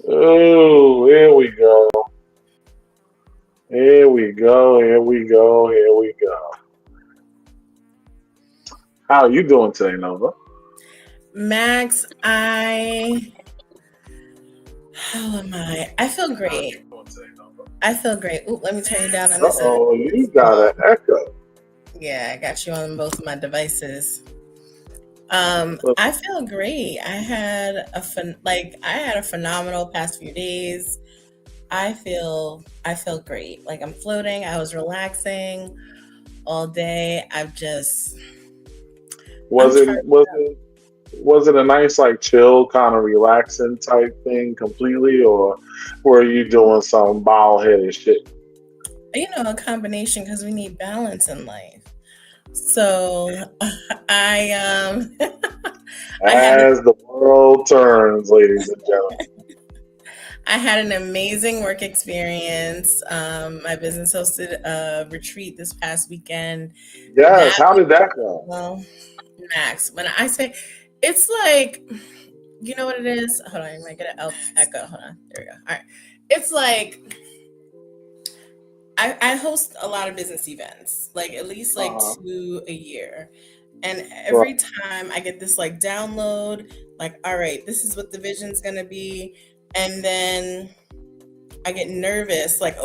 Oh, here we go. Here we go. Here we go. Here we go. How are you doing today, Nova? Max, how am I? I feel great. I feel great. Ooh, let me turn you down on Uh this end. oh, you got an echo. Yeah, I got you on both of my devices. Look, I feel great. I had a phenomenal past few days. I feel great. Like I'm floating. I was relaxing all day. I'm Was it charged. was it was it a nice like chill kind of relaxing type thing completely, or were you doing some bald headed shit? A combination because we need balance in life. So I I had As the world turns, ladies and gentlemen. I had an amazing work experience. My business hosted a retreat this past weekend. Yes, That how was did that go? well, Max. When I say it's like, you know what it is? Hold on, you might get an echo. Hold on, there we go. All right, it's like I host a lot of business events, like at least like Uh-huh. two a year. And Right. every time I get this like download, like, all right, this is what the vision's gonna be. And then I get nervous, like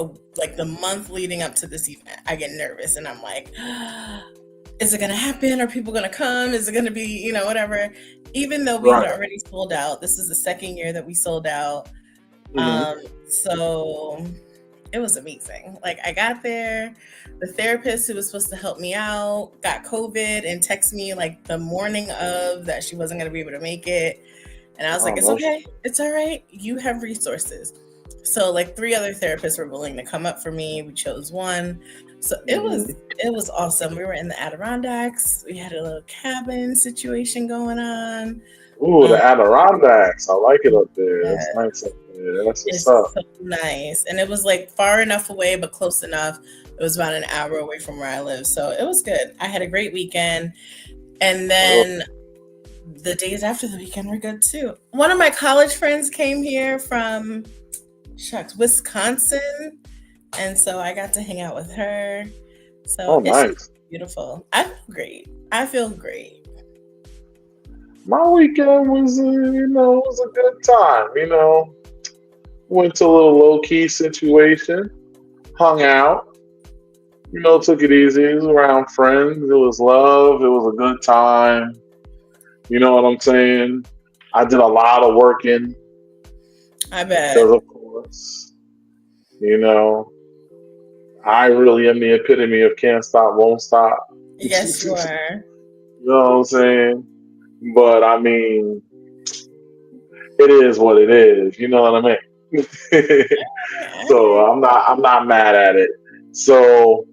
the month leading up to this event. I get nervous and I'm like, is it gonna happen? Are people gonna come? Is it gonna be, whatever? Even though we had Right. already sold out, this is the second year that we sold out. Hmm. So it was amazing. Like I got there, the therapist who was supposed to help me out got COVID and texted me like the morning of that she wasn't gonna be able to make it. And I was like, Oh it's no. okay, it's all right. You have resources. So like three other therapists were willing to come up for me. We chose one. So Hmm. it was awesome. We were in the Adirondacks. We had a little cabin situation going on. Ooh, Um, the Adirondacks. I like it up there. It's yeah, nice up there. That's what's it's up. so nice. And it was like far enough away, but close enough. It was about an hour away from where I live. So it was good. I had a great weekend. And Oh, then the days after the weekend were good too. One of my college friends came here from Wisconsin. And so I got to hang out with her. So oh, it's just nice. beautiful. I feel great. I feel great. My weekend was, it was a good time. Went to a little low key situation, hung out. Took it easy. It was around friends. It was love. It was a good time. You know what I'm saying? I did a lot of working I because, bet. of course, you know, I really am the epitome of can't stop, won't stop. you Yes, you are. know what I'm saying? But I mean, it is what it is. You know what I mean? So Okay. I'm not mad at it. So,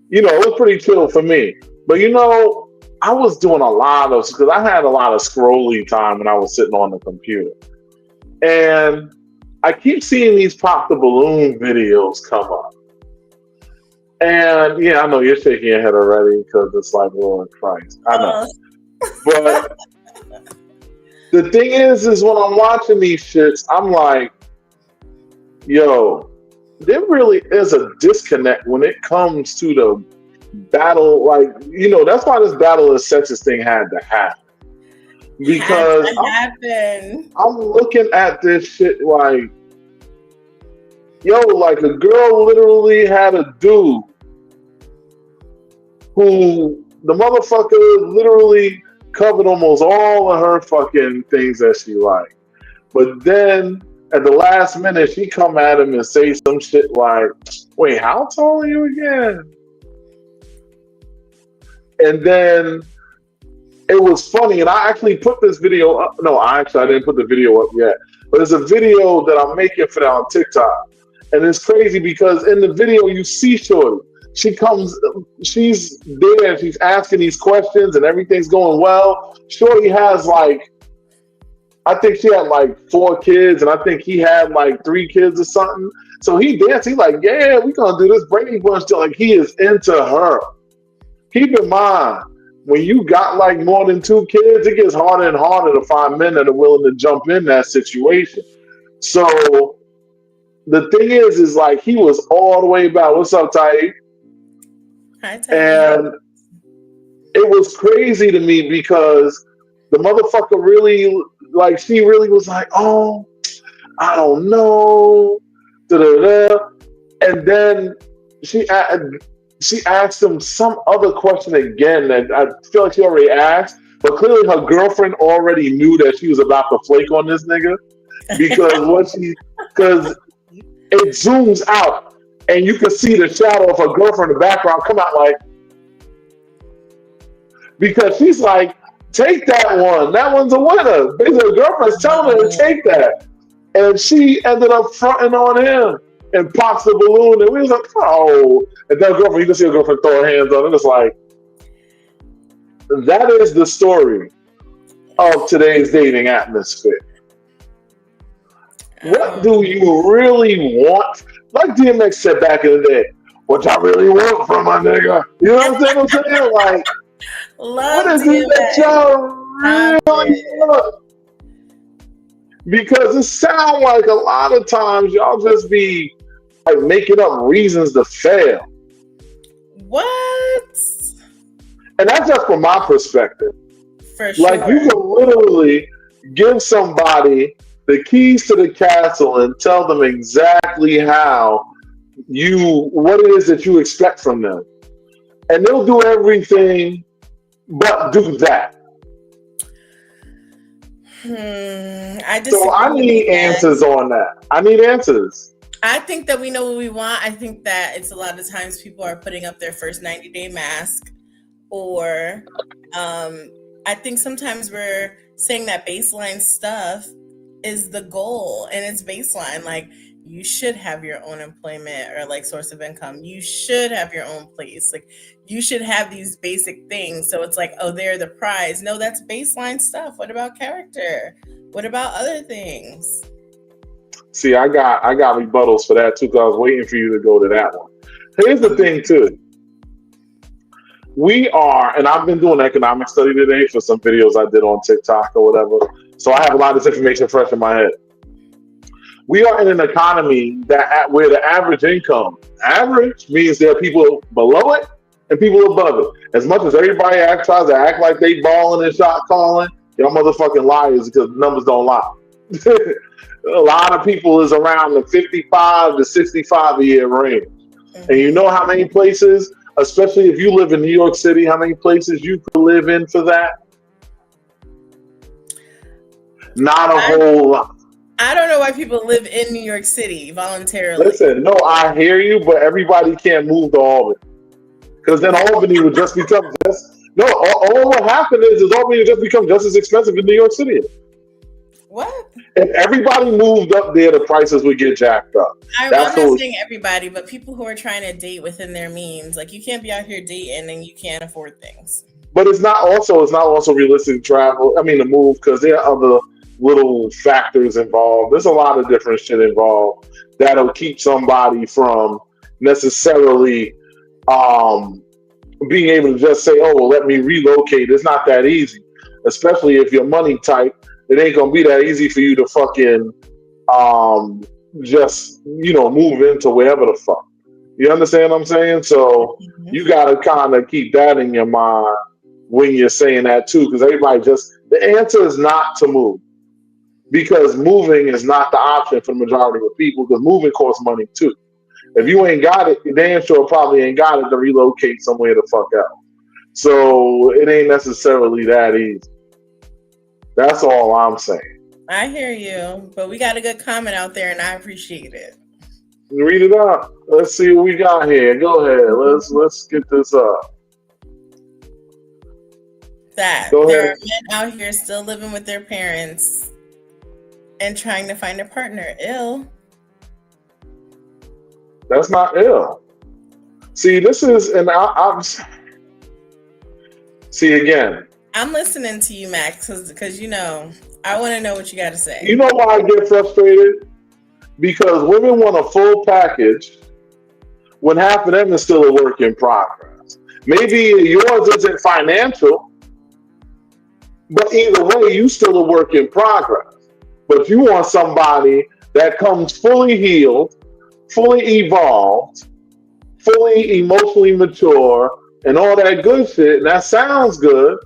it was pretty chill for me. But I was doing a lot of because I had a lot of scrolly time when I was sitting on the computer. And I keep seeing these pop the balloon videos come up. And yeah, I know you're shaking your head already because it's like, Lord Christ. I know. Oh, But the thing is when I'm watching these shits, I'm like, yo, there really is a disconnect when it comes to the battle. Like, that's why this battle of sexes thing had to happen. had Because to happen. I'm looking at this shit like, yo, like a girl literally had a dude who the motherfucker literally covered almost all of her fucking things that she liked. But then at the last minute, she come at him and say some shit like, "Wait, how tall are you again?" And then it was funny, and I actually put this video up. No, I didn't put the video up yet, but there's a video that I'm making for that on TikTok, and it's crazy because in the video you see Shorty. She comes, she's there, and she's asking these questions, and everything's going well. Shorty has like, I think she had like 4 kids, and I think he had like 3 kids or something. So he danced. He like, yeah, we gonna do this Brady Bunch till like he is into her. Keep in mind, when you got like more than 2 kids, it gets harder and harder to find men that are willing to jump in that situation. So the thing is like he was all the way back. What's up, Ty? Hi, Teddy. And it was crazy to me because the motherfucker really, like, she really was like, oh, I don't know. Da-da-da. And then she asked him some other question again that I feel like she already asked, but clearly her girlfriend already knew that she was about to flake on this nigga because it zooms out and you can see the shadow of her girlfriend in the background come out like, because she's like, take that one. That one's a winner. Basically, her girlfriend's telling her to take that. And she ended up fronting on him and pops the balloon. And we was like, oh. And then girlfriend, you can see her girlfriend throwing hands on it. It's like, that is the story of today's dating atmosphere. What do you really want? Like DMX said back in the day, what y'all really want from a nigga? You know what I'm saying? Like, Love what is it that y'all really want? Because it sounds like a lot of times y'all just be like making up reasons to fail. What? And that's just from my perspective. For sure. Like you can literally give somebody the keys to the castle and tell them exactly what it is that you expect from them. And they'll do everything but do that. So I need answers on that. I need answers. I think that we know what we want. I think that it's a lot of times people are putting up their first 90-day mask, or I think sometimes we're saying that baseline stuff is the goal, and it's baseline. Like, you should have your own employment or like source of income. You should have your own place. Like, you should have these basic things. So it's like, oh, they're the prize. No, that's baseline stuff. What about character? What about other things? See, I got rebuttals for that too, because I was waiting for you to go to that one. Here's the thing too. We are, and I've been doing economic study today for some videos I did on TikTok or whatever. So I have a lot of this information fresh in my head. We are in an economy where the average income, average means there are people below it and people above it. As much as everybody tries to act like they balling and shot calling, y'all motherfucking liars because numbers don't lie. A lot of people is around the 55 to 65 a year range. Mm-hmm. And you know how many places, especially if you live in New York City, how many places you could live in for that? Not a whole lot. I don't know why people live in New York City voluntarily. Listen, no, I hear you, but everybody can't move to Albany. Because then Albany would just become all what happened is Albany would just become just as expensive as New York City is. What? If everybody moved up there, the prices would get jacked up. I'm not saying everybody, but people who are trying to date within their means. Like, you can't be out here dating and you can't afford things. But it's not also realistic to travel. I mean, to move, because there are other little factors involved. There's a lot of different shit involved that'll keep somebody from necessarily being able to just say, oh, well, let me relocate. It's not that easy, especially if you're money tight. It ain't gonna be that easy for you to fucking just move into wherever the fuck. You understand what I'm saying? So you gotta kind of keep that in your mind when you're saying that too, because the answer is not to move. Because moving is not the option for the majority of people, because moving costs money too. If you ain't got it, you damn sure probably ain't got it to relocate somewhere the fuck out. So it ain't necessarily that easy. That's all I'm saying. I hear you, but we got a good comment out there, and I appreciate it. Read it out. Let's see what we got here. Go ahead. Let's get this up. that Go there are ahead. men out here still living with their parents and trying to find a partner. Ill. That's not ill. See, this is, and I'm see again. I'm listening to you, Max, because I want to know what you got to You say. know why I get frustrated? Because women want a full package when half of them is still a work in progress. Maybe yours isn't financial, but either way, you still a work in progress. But you want somebody that comes fully healed, fully evolved, fully emotionally mature, and all that good shit. And that sounds good.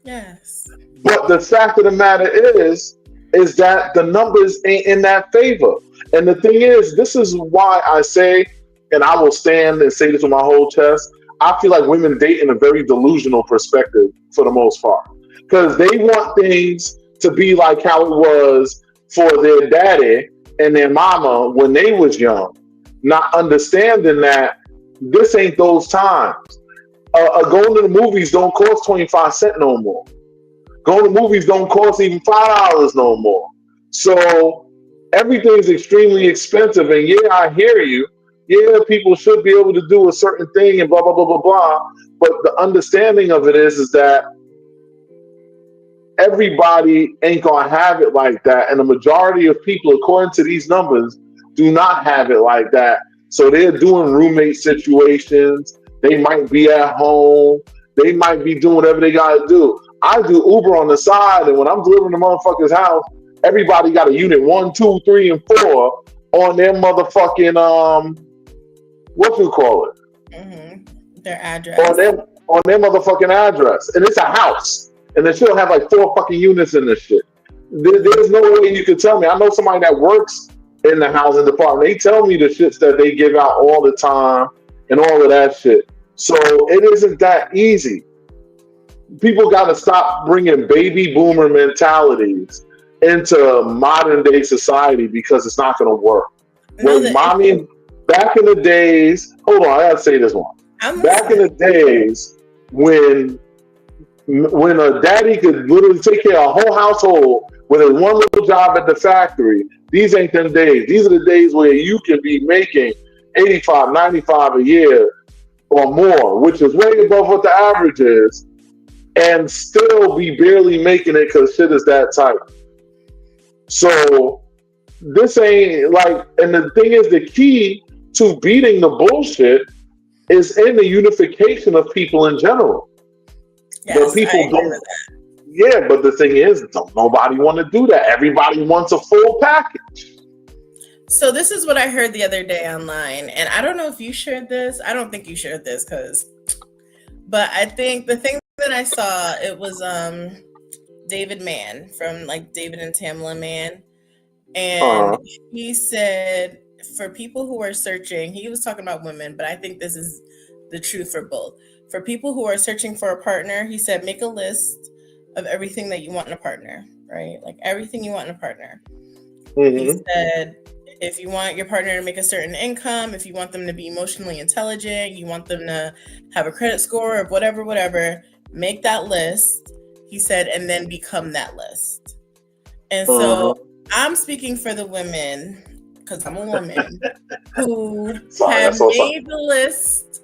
Yes. But the fact of the matter is that the numbers ain't in that favor. And the thing is, this is why I say, and I will stand and say this with my whole chest, I feel like women date in a very delusional perspective for the most part. Because they want things to be like how it was for their daddy and their mama when they was young, not understanding that this ain't those times. Going to the movies don't cost 25 cents no more. Going to movies don't cost even $5 no more. So everything's extremely expensive. And yeah, I hear you. Yeah, people should be able to do a certain thing and blah blah blah blah blah. But the understanding of it is that everybody ain't gonna have it like that. And the majority of people, according to these numbers, do not have it like that. So they're doing roommate situations. They might be at home. They might be doing whatever they gotta do. I do Uber on the side, and when I'm delivering the motherfucker's house, everybody got a unit 1, 2, 3, and 4 on their motherfucking what you call it? Their On address. their motherfucking address, and it's a house, and they still have like 4 fucking units in this shit. There's no way you could tell me. I know somebody that works in the housing department. They tell me the shits that they give out all the time and all of that shit. So it isn't that easy. People got to stop bringing baby boomer mentalities into modern day society because it's not going to work. No, When mommy, back in the days, hold on, I got to say this one. I'm Back in listening. the days when a daddy could literally take care of a whole household with a one little job at the factory, these ain't them days. These are the days where you can be making 85, 95 a year or more, which is way above what the average is, and still be barely making it because shit is that tight. So this ain't like, and the thing is, the key to beating the bullshit is in the unification of people in general. But Yes, I people agree don't. with that. Yeah, but the thing is, don't nobody want to do that. Everybody wants a full package. So this is what I heard the other day online, and I don't know if you shared this. I don't think you shared this but I think the thing that I saw, it was David Mann from like David and Tamla Mann, and Uh, he said for people who are searching, he was talking about women, but I think this is the truth for both. For people who are searching for a partner, he said make a list of everything that you want in a partner, right? Like everything you want in a partner. He mm-hmm. said if you want your partner to make a certain income, if you want them to be emotionally intelligent, you want them to have a credit score of whatever, make that list. He said, and then become that list. And so I'm speaking for the women, because I'm a woman, who Sorry, have that's all. made the list,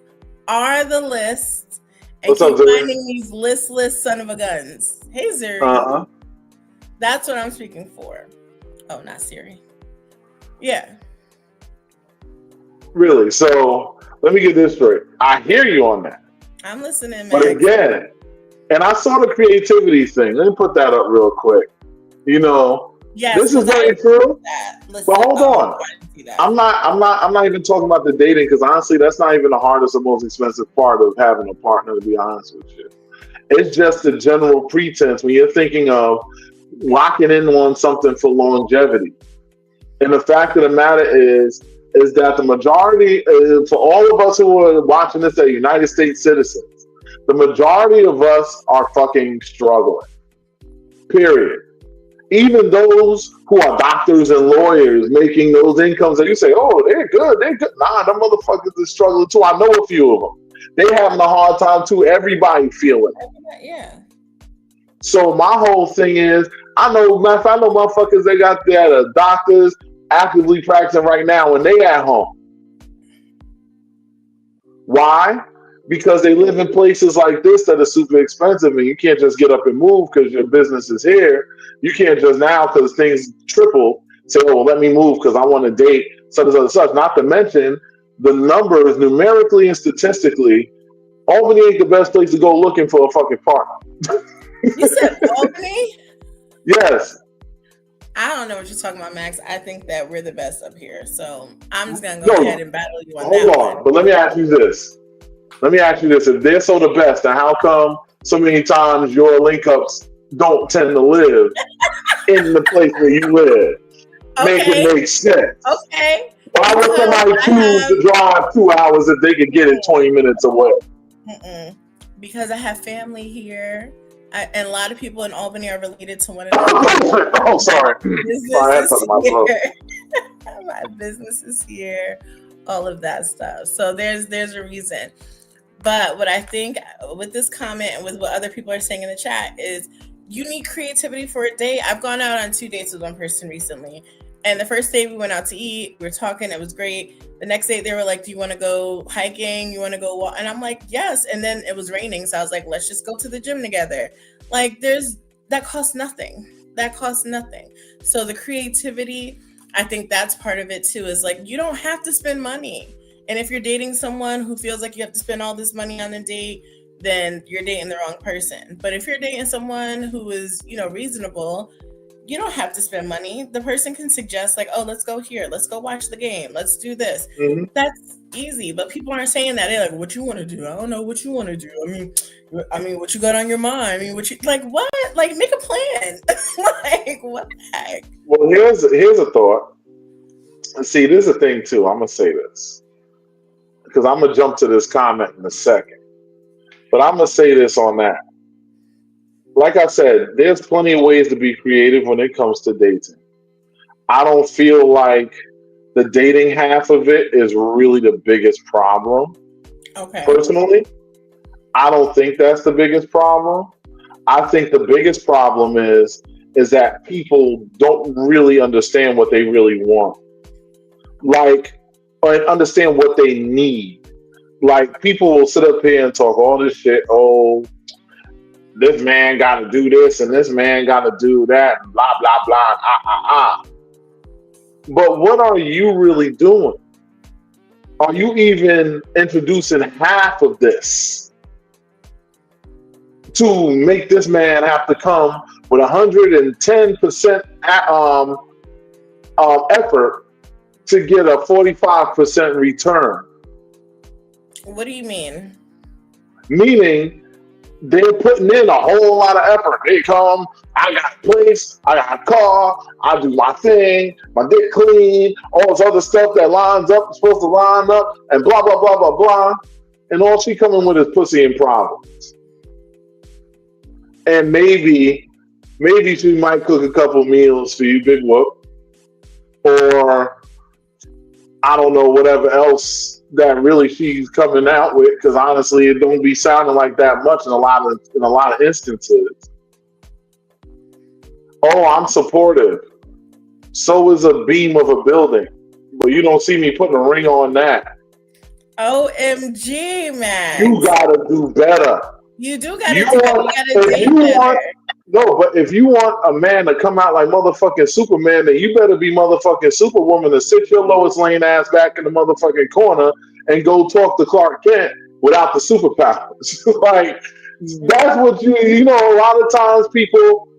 are the list, and What's keep up, Jerry? finding these listless son of a guns. Hey, Zuri. Uh-huh. That's what I'm speaking for. Oh, not Siri. Yeah. Really? So let me get this straight. I hear you on that. I'm listening, But Max. again, and I saw the creativity thing. Let me put that up real quick. You know, Yes, this is because I very agree true. with that. Listen, But hold on. I didn't see that. I'm not even talking about the dating because honestly, that's not even the hardest or most expensive part of having a partner. To be honest with you, it's just the general pretense when you're thinking of locking in on something for longevity. And the fact of the matter is that the majority, for all of us who are watching this, are United States citizens. The majority of us are fucking struggling. Period. Even those who are doctors and lawyers making those incomes that you say, oh, they're good, they're good. Nah, them motherfuckers are struggling too. I know a few of them. They having a hard time too. Everybody feeling it. Yeah. So my whole thing is, I know, matter of fact, I know motherfuckers they got their doctors actively practicing right now when they at home. Why? Because they live in places like this that are super expensive, and you can't just get up and move because your business is here. You can't just now because things triple say, "Oh, well, let me move because I want to date such and such and such." Not to mention the numbers numerically and statistically, Albany ain't the best place to go looking for a fucking partner. You said Albany? Yes. I don't know what you're talking about, Max. I think that we're the best up here. So I'm just going to go ahead No. and battle you on Hold that on. one. But let me ask you this. If they're so the best, then how come so many times your link ups don't tend to live in the place where you live? Make it Okay. make sense. Okay. Why would somebody choose to drive 2 hours if they could get it 20 minutes away? Because I have family here. And a lot of people in Albany are related to one another. Oh, sorry. My business is here. All of that stuff. So there's a reason. But what I think with this comment and with what other people are saying in the chat is you need creativity for a date. I've gone out on 2 dates with one person recently. And the first day we went out to eat, we were talking, it was great. The next day they were like, do you want to go hiking? You want to go walk? And I'm like, yes. And then it was raining. So I was like, let's just go to the gym together. Like that costs nothing. So the creativity, I think that's part of it too, is like, you don't have to spend money. And if you're dating someone who feels like you have to spend all this money on a date, then you're dating the wrong person. But if you're dating someone who is, reasonable, you don't have to spend money. The person can suggest like, oh, let's go here. Let's go watch the game. Let's do this. Mm-hmm. That's easy. But people aren't saying that. They're like, what you want to do? I don't know what you want to do. I mean, what you got on your mind? I mean, what? Like, make a plan. Like, what the heck? Well, here's a thought. See, there's a thing too. I'm going to say this because I'm going to jump to this comment in a second. But I'm going to say this on that. Like I said, there's plenty of ways to be creative when it comes to dating. I don't feel like the dating half of it is really the biggest problem. Okay. Personally, I don't think that's the biggest problem. I think the biggest problem is that people don't really understand what they really want. Like, or understand what they need. Like, people will sit up here and talk all this shit. Oh, this man got to do this and this man got to do that and blah, blah, blah, But what are you really doing? Are you even introducing half of this to make this man have to come with 110% effort to get a 45% return? What do you mean? Meaning, they're putting in a whole lot of effort. They come, I got a place, I got a car, I do my thing, my dick clean, all this other stuff that lines up, supposed to line up, and blah, blah, blah, blah, blah. And all she coming with is pussy and problems. And maybe she might cook a couple meals for you, big whoop. Or, I don't know, whatever else that really she's coming out with, because honestly it don't be sounding like that much in a lot of instances. Oh, I'm supportive. So is a beam of a building. But you don't see me putting a ring on that. OMG, man. You gotta do better. You do gotta do better. No, but if you want a man to come out like motherfucking Superman, then you better be motherfucking Superwoman to sit your Lois Lane ass back in the motherfucking corner and go talk to Clark Kent without the superpowers. Like, that's what a lot of times people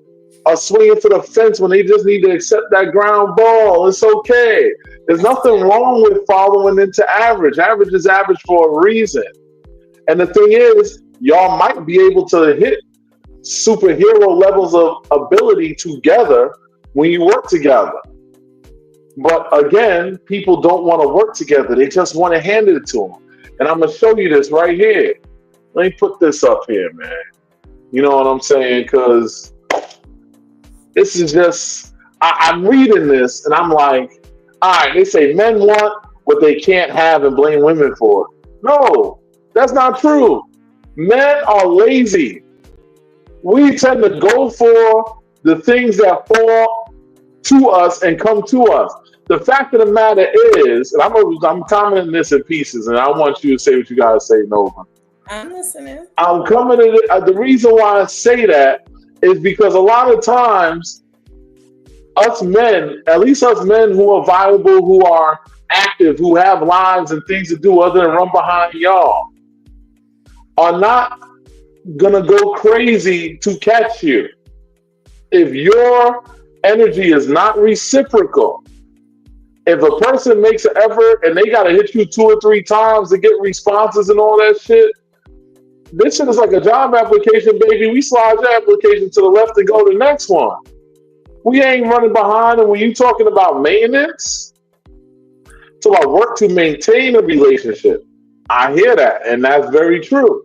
are swinging for the fence when they just need to accept that ground ball. It's okay. There's nothing wrong with following into average. Average is average for a reason. And the thing is, y'all might be able to hit superhero levels of ability together when you work together. But again, people don't want to work together. They just want to hand it to them. And I'm going to show you this right here. Let me put this up here, man. You know what I'm saying? Because this is just, I'm reading this and I'm like, all right, they say men want what they can't have and blame women for it. No, that's not true. Men are lazy. We tend to go for the things that fall to us and come to us. The fact of the matter is, and I'm commenting this in pieces, and I want you to say what you gotta say, Nova. I'm listening. I'm coming to the reason why I say that is because a lot of times us men, at least us men who are viable, who are active, who have lives and things to do other than run behind y'all, are not gonna go crazy to catch you. If your energy is not reciprocal, if a person makes an effort and they gotta hit you 2 or 3 times to get responses and all that shit, this shit is like a job application, baby. We slide your application to the left and go to the next one. We ain't running behind. And when you talking about maintenance, it's about work to maintain a relationship. I hear that, and that's very true.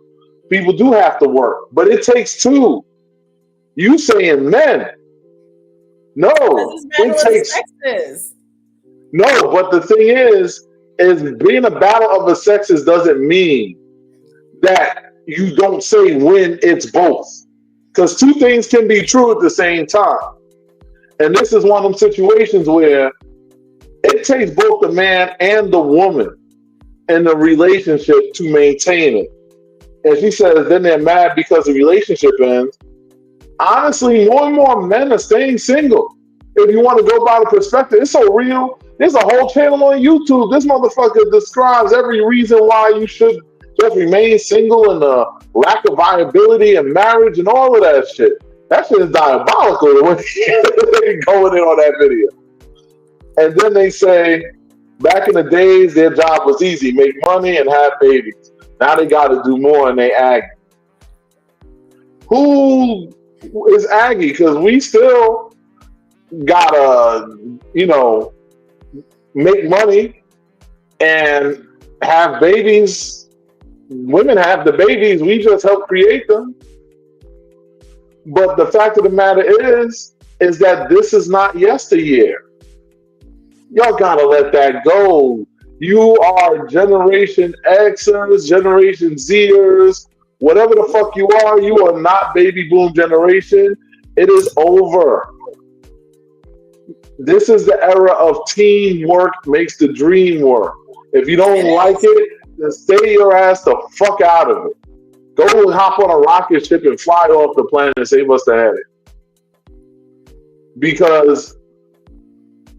People do have to work, but it takes two. You saying men? This No, is it battle of the takes sexes. no. But the thing is being a battle of the sexes doesn't mean that you don't say when it's both, because two things can be true at the same time. And this is one of them situations where it takes both the man and the woman in the relationship to maintain it. And she says, then they're mad because the relationship ends. Honestly, more and more men are staying single. If you want to go by the perspective, it's so real. There's a whole channel on YouTube. This motherfucker describes every reason why you should just remain single and the lack of viability in marriage and all of that shit. That shit is diabolical the way they going in on that video. And then they say, back in the days, their job was easy, make money and have babies. Now they got to do more and they ag. Who is Aggie? Because we still gotta, make money and have babies. Women have the babies. We just help create them. But the fact of the matter is that this is not yesteryear. Y'all gotta let that go. You are Generation Xers, Generation Zers, whatever the fuck you are not baby boom generation. It is over. This is the era of teamwork makes the dream work. If you don't like it, then stay your ass the fuck out of it. Go and hop on a rocket ship and fly off the planet and save us the headache. Because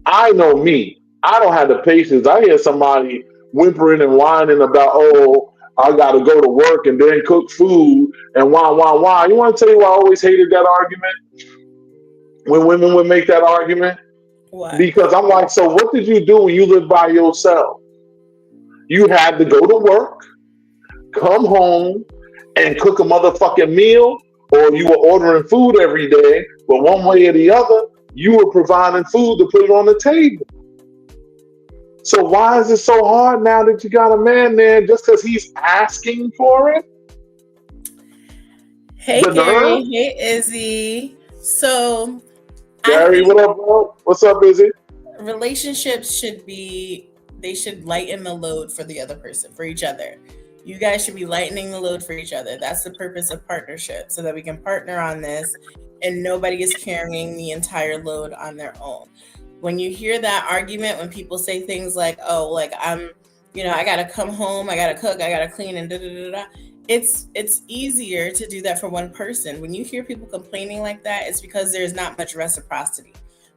I know me. I don't have the patience. I hear somebody whimpering and whining about, oh, I got to go to work and then cook food and why. You want to tell you why I always hated that argument? When women would make that argument? What? Because I'm like, so what did you do when you lived by yourself? You had to go to work, come home, and cook a motherfucking meal, or you were ordering food every day, but one way or the other, you were providing food to put it on the table. So why is it so hard now that you got a man there just because he's asking for it? Hey, Gary. Hey, Izzy. So, Gary, what up, bro? What's up, Izzy? Relationships they should lighten the load for the other person, for each other. You guys should be lightening the load for each other. That's the purpose of partnership, so that we can partner on this and nobody is carrying the entire load on their own. When you hear that argument, when people say things like, oh, like I got to come home, I got to cook, I got to clean and da-da-da-da, it's easier to do that for one person. When you hear people complaining like that, it's because there's not much reciprocity.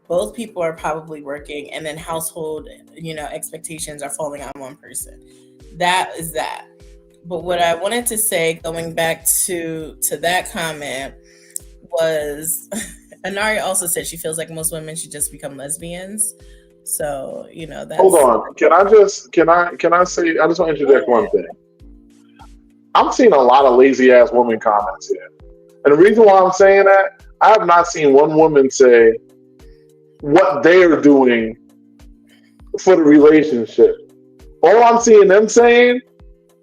Both people are probably working, and then household, expectations are falling on one person. That is that. But what I wanted to say, going back to that comment, was Anari also said she feels like most women should just become lesbians. So, that's... Hold on. Can I say, I just want to interject one thing. I'm seeing a lot of lazy ass woman comments here. And the reason why I'm saying that, I have not seen one woman say what they're doing for the relationship. All I'm seeing them saying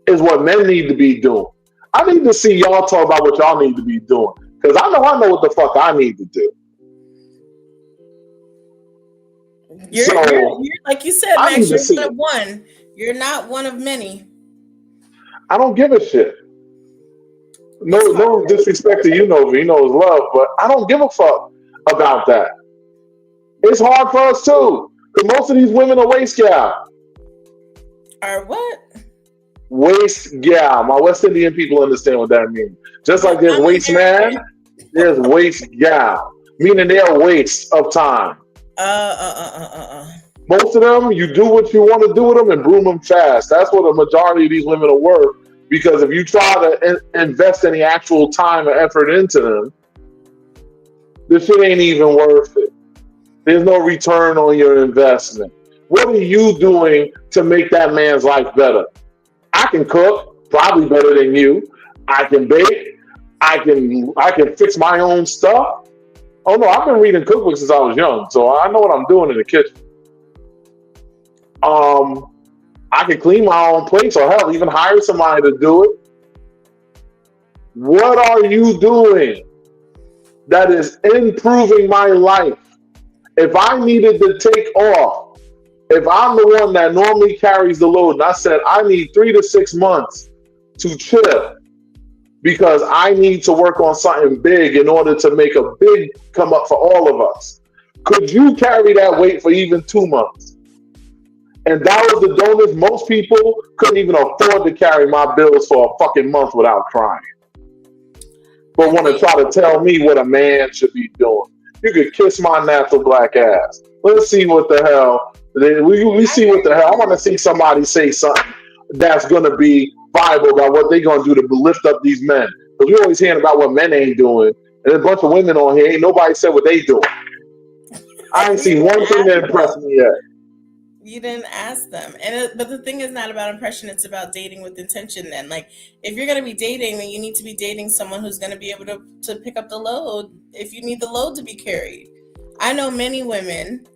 is what men need to be doing. I need to see y'all talk about what y'all need to be doing. Because I know what the fuck I need to do. You're like you said, Max, you're one of one. You're not one of many. I don't give a shit. No, It's hard. no disrespect to you, Nova. You know it's love, but I don't give a fuck about that. It's hard for us too, because most of these women are waist gal. Or what? Waist gal. My West Indian people understand what that means. Just like there's I'm waste man, American. there's waste gal, meaning they're a waste of time. Uh, uh, uh, uh, uh, uh. Most of them, you do what you want to do with them and broom them fast. That's what a majority of these women are worth. Because if you try to invest any actual time or effort into them, this shit ain't even worth it. There's no return on your investment. What are you doing to make that man's life better? I can cook, probably better than you. I can bake. I can fix my own stuff. Oh no, I've been reading cookbooks since I was young, so I know what I'm doing in the kitchen. Um, I can clean my own place, or hell, even hire somebody to do it. What are you doing that is improving my life? If I needed to take off, if I'm the one that normally carries the load, and I said I need 3 to 6 months to chill because I need to work on something big in order to make a big come up for all of us, could you carry that weight for even 2 months? And that was the donors. Most people couldn't even afford to carry my bills for a fucking month without crying. But I want to think try to tell me what a man should be doing. You could kiss my natural black ass. Let's see what the hell. We I see what the hell. I want to see somebody say something that's going to be viable about what they're going to do to lift up these men. Because we always hearing about what men ain't doing. And a bunch of women on here, ain't nobody said what they doing. I ain't you seen didn't one thing ask that impressed them. me yet. You didn't ask them, but the thing is not about impression. It's about dating with intention. Then, like, if you're gonna be dating, then you need to be dating someone who's gonna be able to pick up the load if you need the load to be carried. I know many women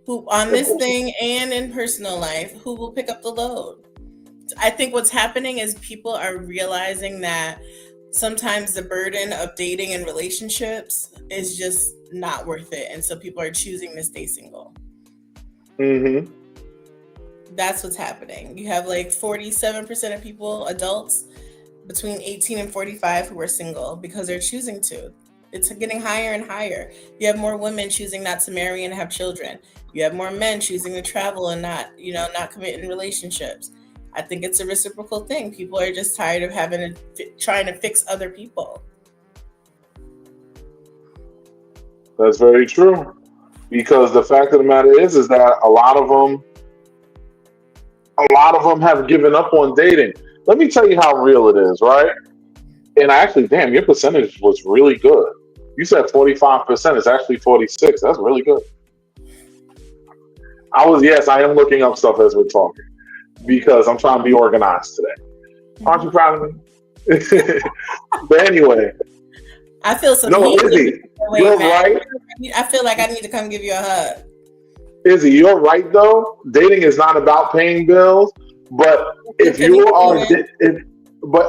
who, on this thing and in personal life, who will pick up the load. I think what's happening is people are realizing that sometimes the burden of dating and relationships is just not worth it, and so people are choosing to stay single. Mm-hmm. That's what's happening. You have like 47% of people, adults between 18 and 45, who are single because they're choosing to. It's getting higher and higher. You have more women choosing not to marry and have children. You have more men choosing to travel and not commit in relationships. I think it's a reciprocal thing. People are just tired of trying to fix other people. That's very true. Because the fact of the matter is that a lot of them have given up on dating. Let me tell you how real it is, right? And actually, damn, your percentage was really good. You said 45%. It's actually 46. That's really good. Yes, I am looking up stuff as we're talking because I'm trying to be organized today. Aren't you proud of me? But anyway, I feel some no, heat in Izzy, the way, you're man. right. I feel like I need to come give you a hug. Izzy, you're right though. Dating is not about paying bills, but if Because you you are, dating.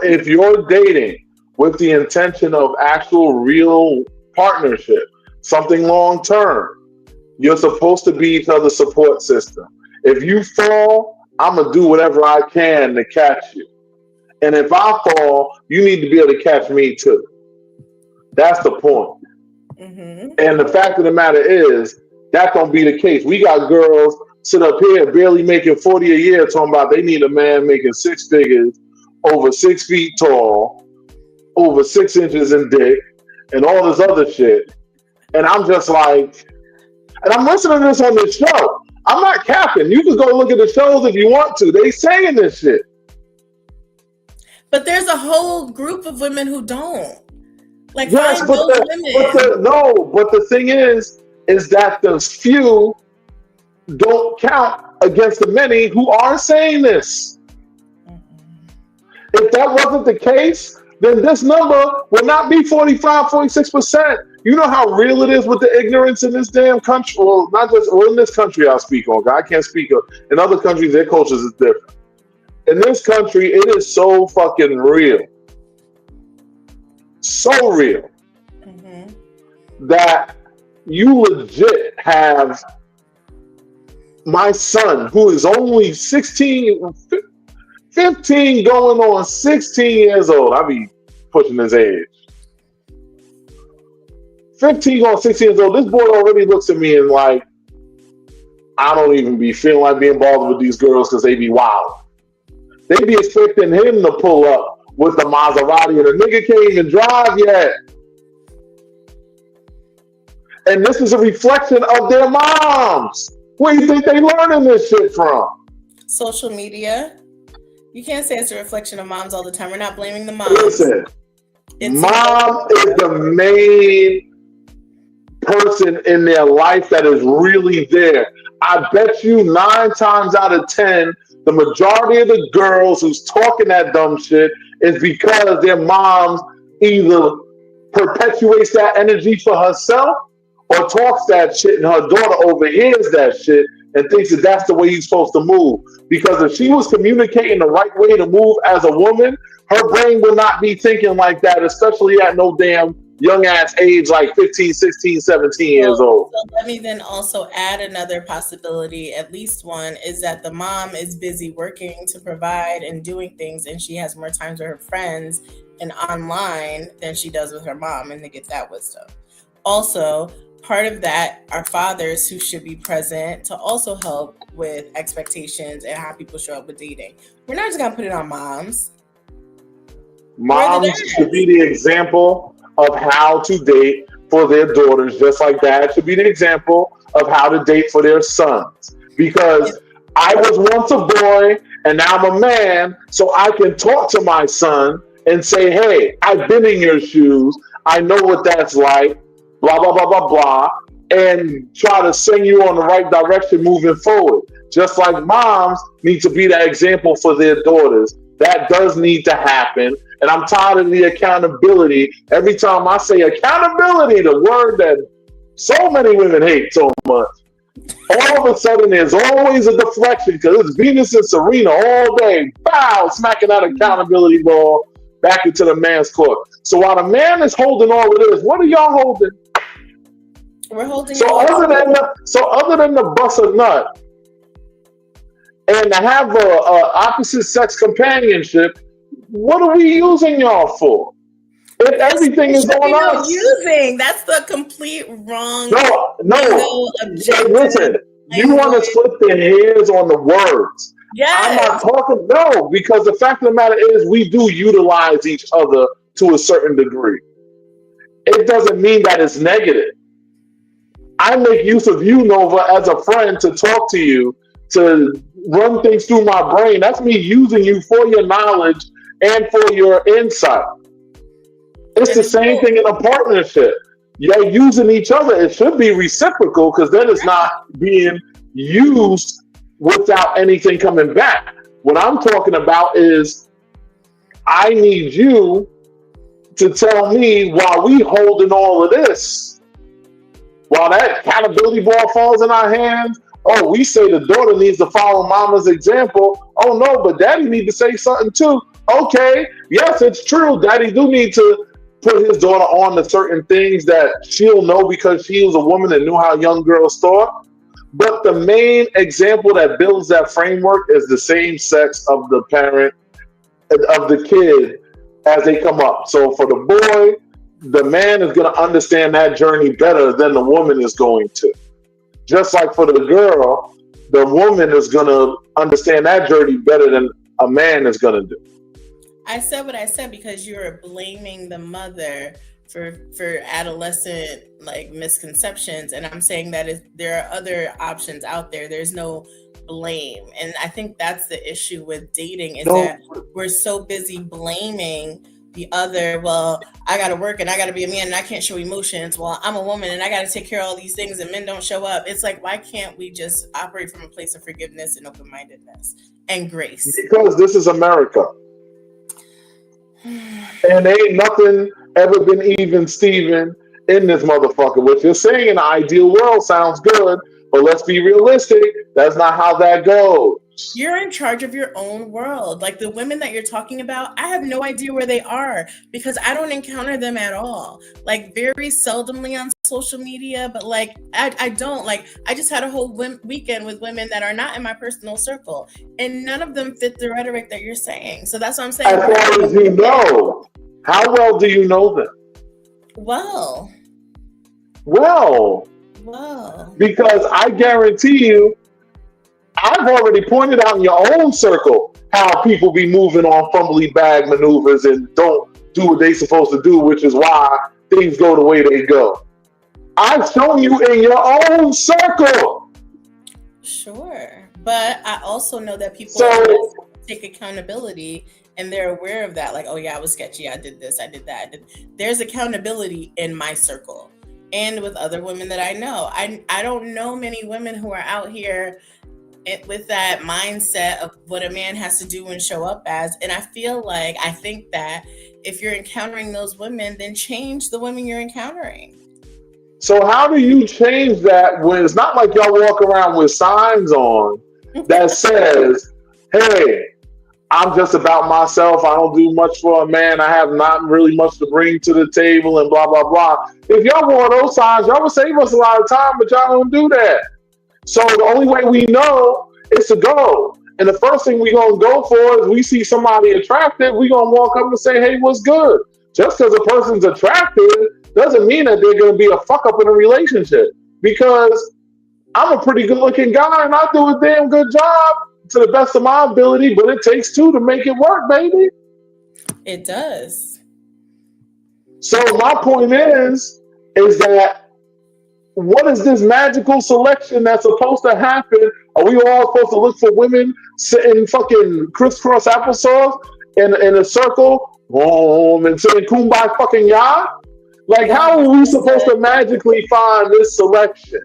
if you're dating with the intention of actual real partnership, something long term, you're supposed to be each other's support system. If you fall, I'm gonna do whatever I can to catch you, and if I fall, you need to be able to catch me too. That's the point. Hmm. And the fact of the matter is, that don't be the case. We got girls sit up here barely making 40 a year talking about they need a man making six figures, over 6 feet tall, over 6 inches in dick, and all this other shit. And I'm just like, and I'm listening to this on this show. I'm not capping. You can go look at the shows if you want to. They saying this shit. But there's a whole group of women who don't. Like, Yes, find but those the but women. the no, but the thing is that the few don't count against the many who are saying this. If that wasn't the case, then this number would not be 45, 46%. You know how real it is with the ignorance in this damn country? Well, not just in this country I'll speak on. I can't speak of. In other countries, their cultures is different. In this country, it is so fucking real. So real Hmm. that you legit have my son, who is only 16, 15 going on 16 years old. I be pushing his age. 15 or 16 years old, this boy already looks at me and like, I don't even be feeling like being bothered with these girls because they be wild. They be expecting him to pull up with the Maserati and the nigga can't even drive yet. And this is a reflection of their moms. Where do you think they learning this shit from? Social media. You can't say it's a reflection of moms all the time. We're not blaming the moms. Listen, mom is the main person in their life that is really there. I bet you 9 times out of 10, the majority of the girls who's talking that dumb shit is because their moms either perpetuates that energy for herself or talks that shit and her daughter overhears that shit and thinks that that's the way you're supposed to move. Because if she was communicating the right way to move as a woman, her brain would not be thinking like that, especially at no damn young ass age like 15, 16, 17 years old. So let me then also add another possibility, at least one, is that the mom is busy working to provide and doing things, and she has more time with her friends and online than she does with her mom, and they get that wisdom. Also, part of that are fathers who should be present to also help with expectations and how people show up with dating. We're not just gonna put it on moms. Moms should be the example of how to date for their daughters, just like dads should be the example of how to date for their sons. Because I was once a boy and now I'm a man, so I can talk to my son and say, hey, I've been in your shoes. I know what that's like, blah, blah, blah, blah, blah, and try to send you on the right direction moving forward. Just like moms need to be that example for their daughters. That does need to happen. And I'm tired of the accountability. Every time I say accountability, the word that so many women hate so much, all of a sudden there's always a deflection because it's Venus and Serena all day, bow, smacking that accountability ball back into the man's court. So while the man is holding all of this, what are y'all holding? We're holding. So other than the bust a nut and to have a opposite sex companionship, what are we using y'all for? If everything is on us. Using. That's the complete wrong. No. Listen, you want to split the hairs on the words. Yes. I'm not talking. No, because the fact of the matter is, we do utilize each other to a certain degree. It doesn't mean that it's negative. I make use of you, Nova, as a friend to talk to you, to run things through my brain. That's me using you for your knowledge and for your insight. It's the same thing in a partnership. You're using each other. It should be reciprocal because then it's not being used without anything coming back. What I'm talking about is I need you to tell me while we holding all of this, while that accountability ball falls in our hands, oh, we say the daughter needs to follow mama's example. Oh no, but daddy need to say something too. Okay, yes, it's true. Daddy do need to put his daughter on to certain things that she'll know because she was a woman and knew how young girls thought. But the main example that builds that framework is the same sex of the parent, of the kid as they come up. So for the boy, the man is going to understand that journey better than the woman is going to. Just like for the girl, the woman is going to understand that journey better than a man is going to do. I said what I said because you're blaming the mother for adolescent like misconceptions, and I'm saying that there are other options out there. There's no blame, and I think that's the issue with dating is that we're so busy blaming the other. Well, I got to work and I got to be a man and I can't show emotions. Well, I'm a woman and I got to take care of all these things and men don't show up. It's like, why can't we just operate from a place of forgiveness and open-mindedness and grace? Because this is America. And ain't nothing ever been even Steven in this motherfucker. What you're saying in the ideal world sounds good, but let's be realistic. That's not how that goes. You're in charge of your own world. Like the women that you're talking about, I have no idea where they are because I don't encounter them at all. Like very seldomly on social media, but like I don't. Like I just had a whole weekend with women that are not in my personal circle, and none of them fit the rhetoric that you're saying. So that's what I'm saying. As far as you know. How well do you know them? Well, Well, well. because I guarantee you, I've already pointed out in your own circle how people be moving on fumbly bag maneuvers and don't do what they supposed to do, which is why things go the way they go. I've shown you in your own circle. Sure. But I also know that people in my So, circle take accountability and they're aware of that. Like, oh, yeah, I was sketchy. I did this. I did that. I did. There's accountability in my circle and with other women that I know. I don't know many women who are out here with that mindset of what a man has to do and show up as. And I think that if you're encountering those women, then change the women you're encountering. so how do you change that when it's not like y'all walk around with signs on that says, "Hey, I'm just about myself. I don't do much for a man. I have not really much to bring to the table," and blah blah blah. If y'all wore those signs, y'all would save us a lot of time, but y'all don't do that. So the only way we know is to go. And the first thing we gonna go for is we see somebody attractive, we gonna walk up and say, "Hey, what's good?" Just because a person's attractive doesn't mean that they're gonna be a fuck up in a relationship. Because I'm a pretty good looking guy and I do a damn good job to the best of my ability, but it takes two to make it work, baby. It does. So my point is that what is this magical selection that's supposed to happen? Are we all supposed to look for women sitting fucking crisscross applesauce in a circle, and saying kumbaya fucking ya? Like, Well, how like are we I supposed said, to magically find this selection?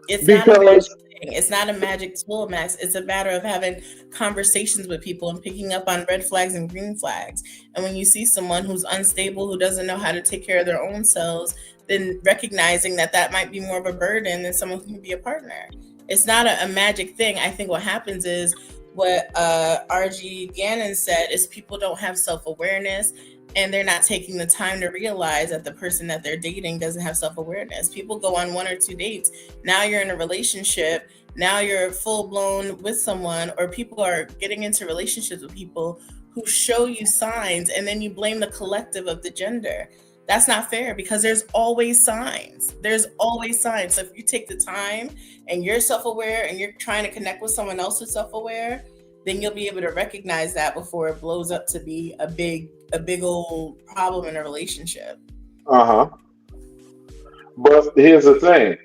it's not a magic Because, thing. It's not a magic tool, Max. It's a matter of having conversations with people and picking up on red flags and green flags. And when you see someone who's unstable, who doesn't know how to take care of their own selves, then recognizing that that might be more of a burden than someone who can be a partner. It's not a magic thing. I think what happens is what RG Gannon said is people don't have self awareness and they're not taking the time to realize that the person that they're dating doesn't have self awareness. People go on one or two dates. Now you're in a relationship. Now you're full blown with someone, or people are getting into relationships with people who show you signs and then you blame the collective of the gender. That's not fair because there's always signs. There's always signs. So if you take the time and you're self aware and you're trying to connect with someone else who's self aware, then you'll be able to recognize that before it blows up to be a big old problem in a relationship. uh huh. But here's the thing.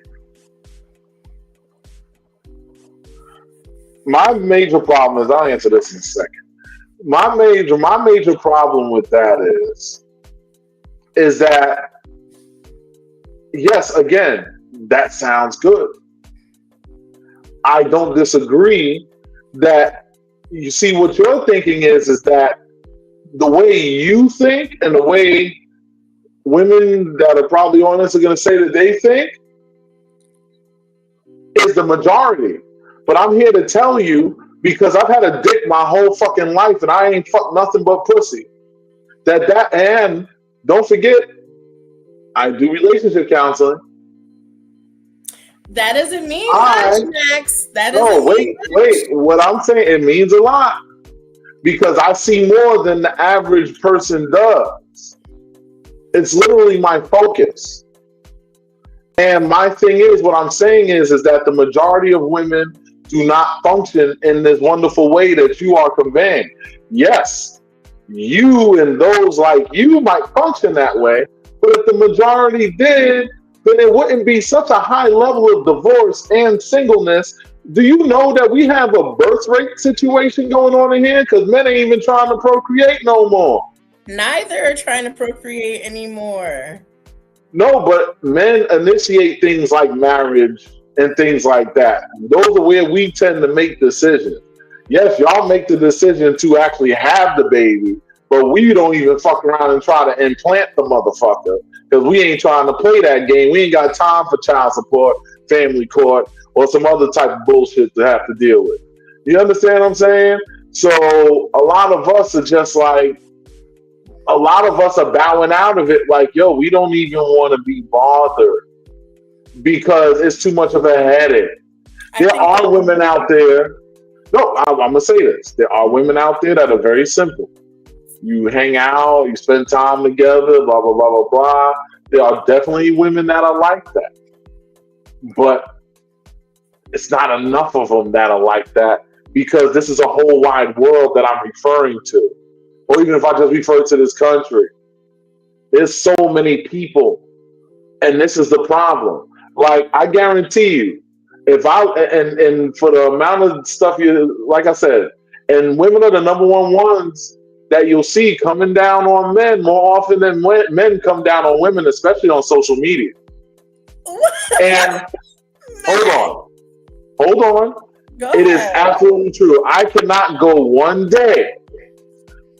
My major problem is, I'll answer this in a second. My major problem with that is that, yes, again, that sounds good. I don't disagree that, you see, what you're thinking is that the way you think and the way women that are probably on this are going to say that they think is the majority. But I'm here to tell you, because I've had a dick my whole fucking life and I ain't fucked nothing but pussy. And don't forget, I do relationship counseling. That doesn't mean much, I Max. That No, doesn't mean wait, much. wait. What I'm saying, it means a lot because I see more than the average person does. It's literally my focus. And my thing is, what I'm saying is that the majority of women do not function in this wonderful way that you are conveying. Yes, you and those like you might function that way, but if the majority did, then it wouldn't be such a high level of divorce and singleness. Do you know that we have a birth rate situation going on in here? Because men ain't even trying to procreate no more. Neither are trying to procreate anymore. No, but men initiate things like marriage and things like that. Those are where we tend to make decisions. Yes, y'all make the decision to actually have the baby, but we don't even fuck around and try to implant the motherfucker because we ain't trying to play that game. We ain't got time for child support, family court, or some other type of bullshit to have to deal with. You understand what I'm saying? So a lot of us are just like, a lot of us are bowing out of it like, yo, we don't even want to be bothered because it's too much of a headache. I There think are women out there. No, I'm going to say this. There are women out there that are very simple. You hang out, you spend time together, blah blah blah blah blah. There are definitely women that are like that, but it's not enough of them that are like that because this is a whole wide world that I'm referring to. Or even if I just refer to this country, there's so many people, and this is the problem. Like I guarantee you, if I and for the amount of stuff you like I said, and women are the number one ones that you'll see coming down on men more often than men come down on women, especially on social media. And hold on, hold on. Go It is ahead. absolutely true. I cannot go one day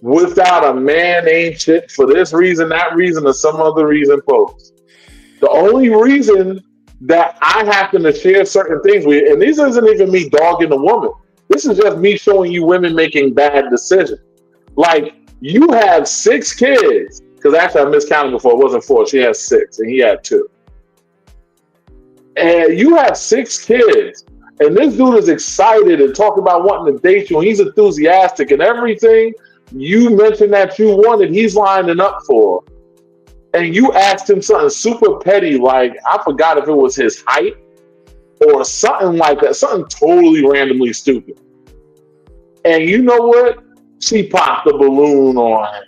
without a man ain't shit for this reason, that reason, or some other reason post. The only reason that I happen to share certain things with you, and this isn't even me dogging a woman. This is just me showing you women making bad decisions. Like, you have 6 kids, because actually I miscounted before, it wasn't 4, she has 6, and he had 2. And you have 6 kids, and this dude is excited and talking about wanting to date you, and he's enthusiastic, and everything you mentioned that you wanted, he's lining up for. And you asked him something super petty, like, I forgot if it was his height or something like that, something totally randomly stupid. And you know what? She popped the balloon on him.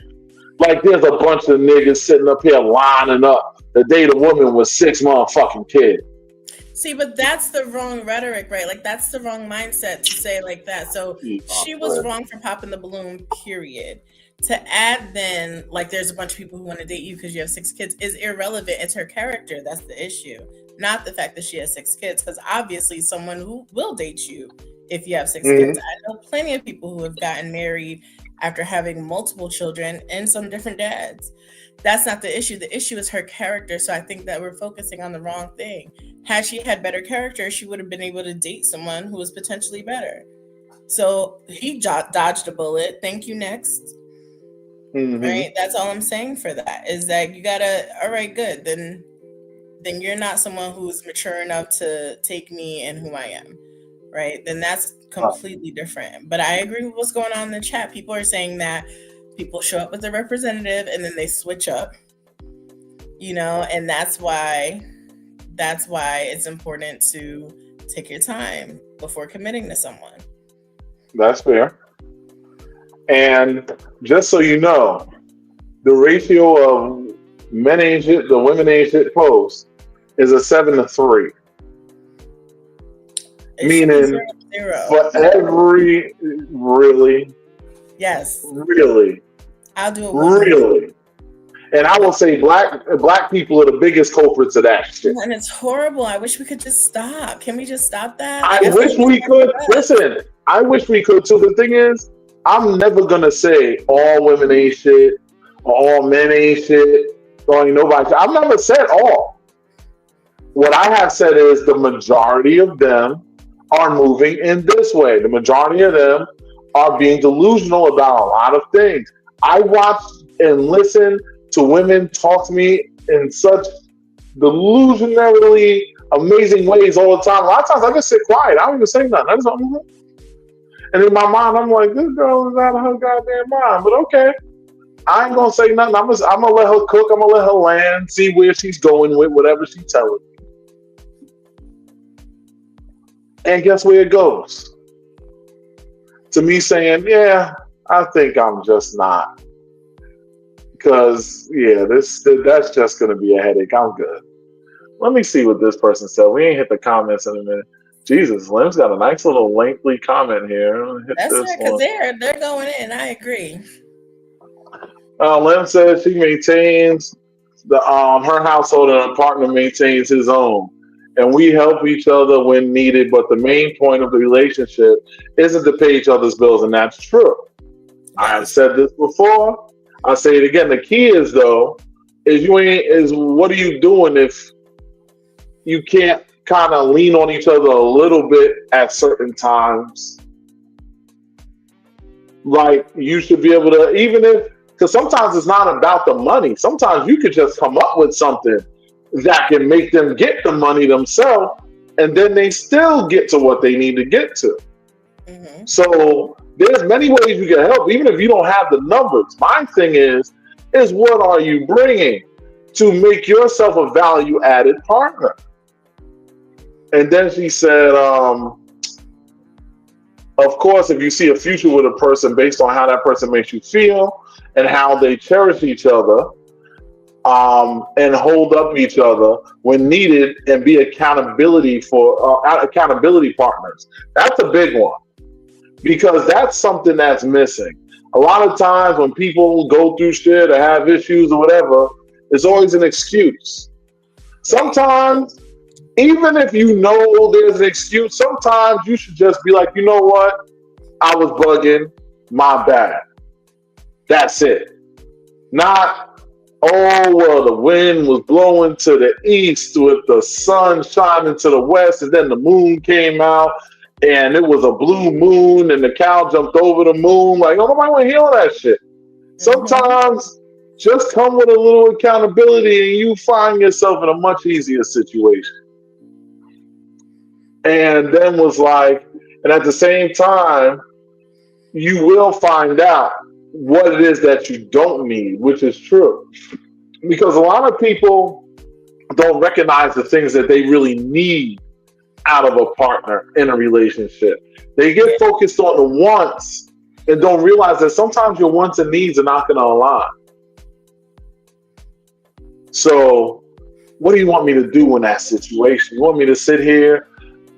Like there's a bunch of niggas sitting up here lining up to date a woman with 6 motherfucking kids. See, but that's the wrong rhetoric, right? Like that's the wrong mindset to say like that. So she was wrong for popping the balloon, period. To add then, like there's a bunch of people who want to date you because you have 6 kids is irrelevant. It's her character. That's the issue. Not the fact that she has 6 kids. Because obviously someone who will date you if you have 6 kids. I know plenty of people who have gotten married after having multiple children and some different dads. That's not the issue. The issue is her character. So I think that we're focusing on the wrong thing. Had she had better character, she would have been able to date someone who was potentially better. So he dodged a bullet. Thank you, next. Right? That's all I'm saying for that is that you gotta, all right, good. Then you're not someone who's mature enough to take me and who I am. Right? Then that's completely different. But I agree with what's going on in the chat. People are saying that people show up with a representative and then they switch up. You know, and that's why it's important to take your time before committing to someone. That's fair. And just so you know, the ratio of men ain't shit to women ain't shit posts is a 7-3. Meaning for every really, yes, really, I'll do it. Really, and I will say black people are the biggest culprits of that shit. And it's horrible. I wish we could just stop. Can we just stop that? I wish we could. Listen, I wish we could too. The thing is, I'm never gonna say all women ain't shit, or all men ain't shit, or nobody. I've never said all. What I have said is the majority of them are moving in this way. The majority of them are being delusional about a lot of things. I watch and listen to women talk to me in such delusionally amazing ways all the time. A lot of times I just sit quiet. I don't even say nothing. I just and in my mind, I'm like, this girl is out of her goddamn mind. But okay, I ain't gonna say nothing. I'm gonna let her cook. I'm gonna let her land, see where she's going with whatever she's telling me. And guess where it goes? To me saying, yeah, I think I'm just not. Because, yeah, that's just going to be a headache. I'm good. Let me see what this person said. We ain't hit the comments in a minute. Jesus, Lim's got a nice little lengthy comment here. That's right, because they're going in. I agree. Lim says she maintains her household and her partner maintains his own. And we help each other when needed, but the main point of the relationship isn't to pay each other's bills, and that's true. I have said this before. I'll say it again. The key is though, is what are you doing if you can't kind of lean on each other a little bit at certain times? Like you should be able to, even if, because sometimes it's not about the money. Sometimes you could just come up with something that can make them get the money themselves, and then they still get to what they need to get to. So There's many ways you can help, even if you don't have the numbers. My thing is what are you bringing to make yourself a value added partner? And then she said, of course, if you see a future with a person based on how that person makes you feel and how they cherish each other, and hold up each other when needed, and be accountability partners. That's a big one because that's something that's missing. A lot of times when people go through shit or have issues or whatever, there's always an excuse. Sometimes, even if you know there's an excuse, sometimes you should just be like, you know what? I was bugging, my bad. That's it. Not, oh, well, the wind was blowing to the east with the sun shining to the west, and then the moon came out, and it was a blue moon, and the cow jumped over the moon. Like, oh, nobody want to hear all that shit. Sometimes just come with a little accountability, and you find yourself in a much easier situation. And then was like, and at the same time, you will find out what it is that you don't need, which is true. Because a lot of people don't recognize the things that they really need out of a partner in a relationship. They get focused on the wants and don't realize that sometimes your wants and needs are not going to align. So, what do you want me to do in that situation? You want me to sit here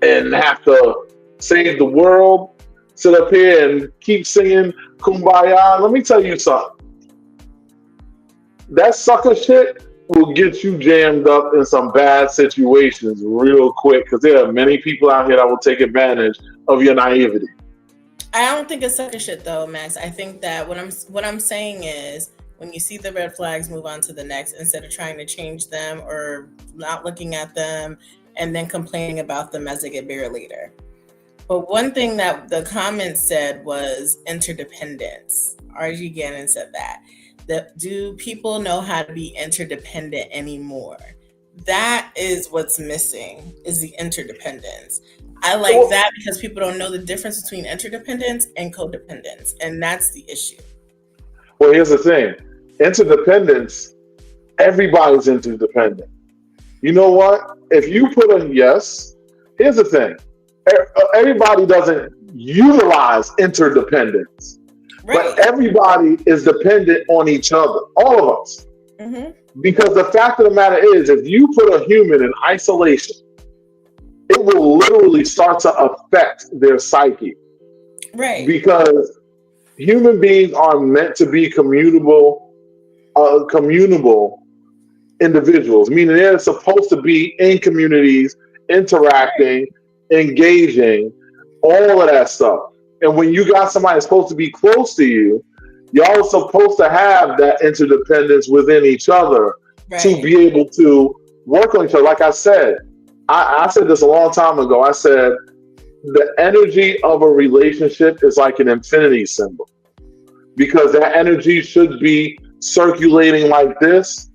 and have to save the world, sit up here and keep singing Kumbaya? Let me tell you something. That sucker shit will get you jammed up in some bad situations real quick because there are many people out here that will take advantage of your naivety. I don't think it's sucker shit though, Max. I think that what I'm saying is when you see the red flags, move on to the next instead of trying to change them or not looking at them and then complaining about them as they get bigger later. But one thing that the comments said was interdependence. R.G. Gannon said that. Do people know how to be interdependent anymore? That is what's missing, is the interdependence. I like that because people don't know the difference between interdependence and codependence, and that's the issue. Well, here's the thing. Interdependence, everybody's interdependent. You know what? If you put a yes, here's the thing. Everybody doesn't utilize interdependence. Right. But everybody is dependent on each other, all of us. Mm-hmm. Because the fact of the matter is, if you put a human in isolation, it will literally start to affect their psyche. Right. Because human beings are meant to be communable individuals, meaning they're supposed to be in communities, interacting, engaging, all of that stuff. And when you got somebody that's supposed to be close to you, y'all are supposed to have that interdependence within each other to be able to work on each other. Like I said, I said this a long time ago. I said the energy of a relationship is like an infinity symbol because that energy should be circulating like this,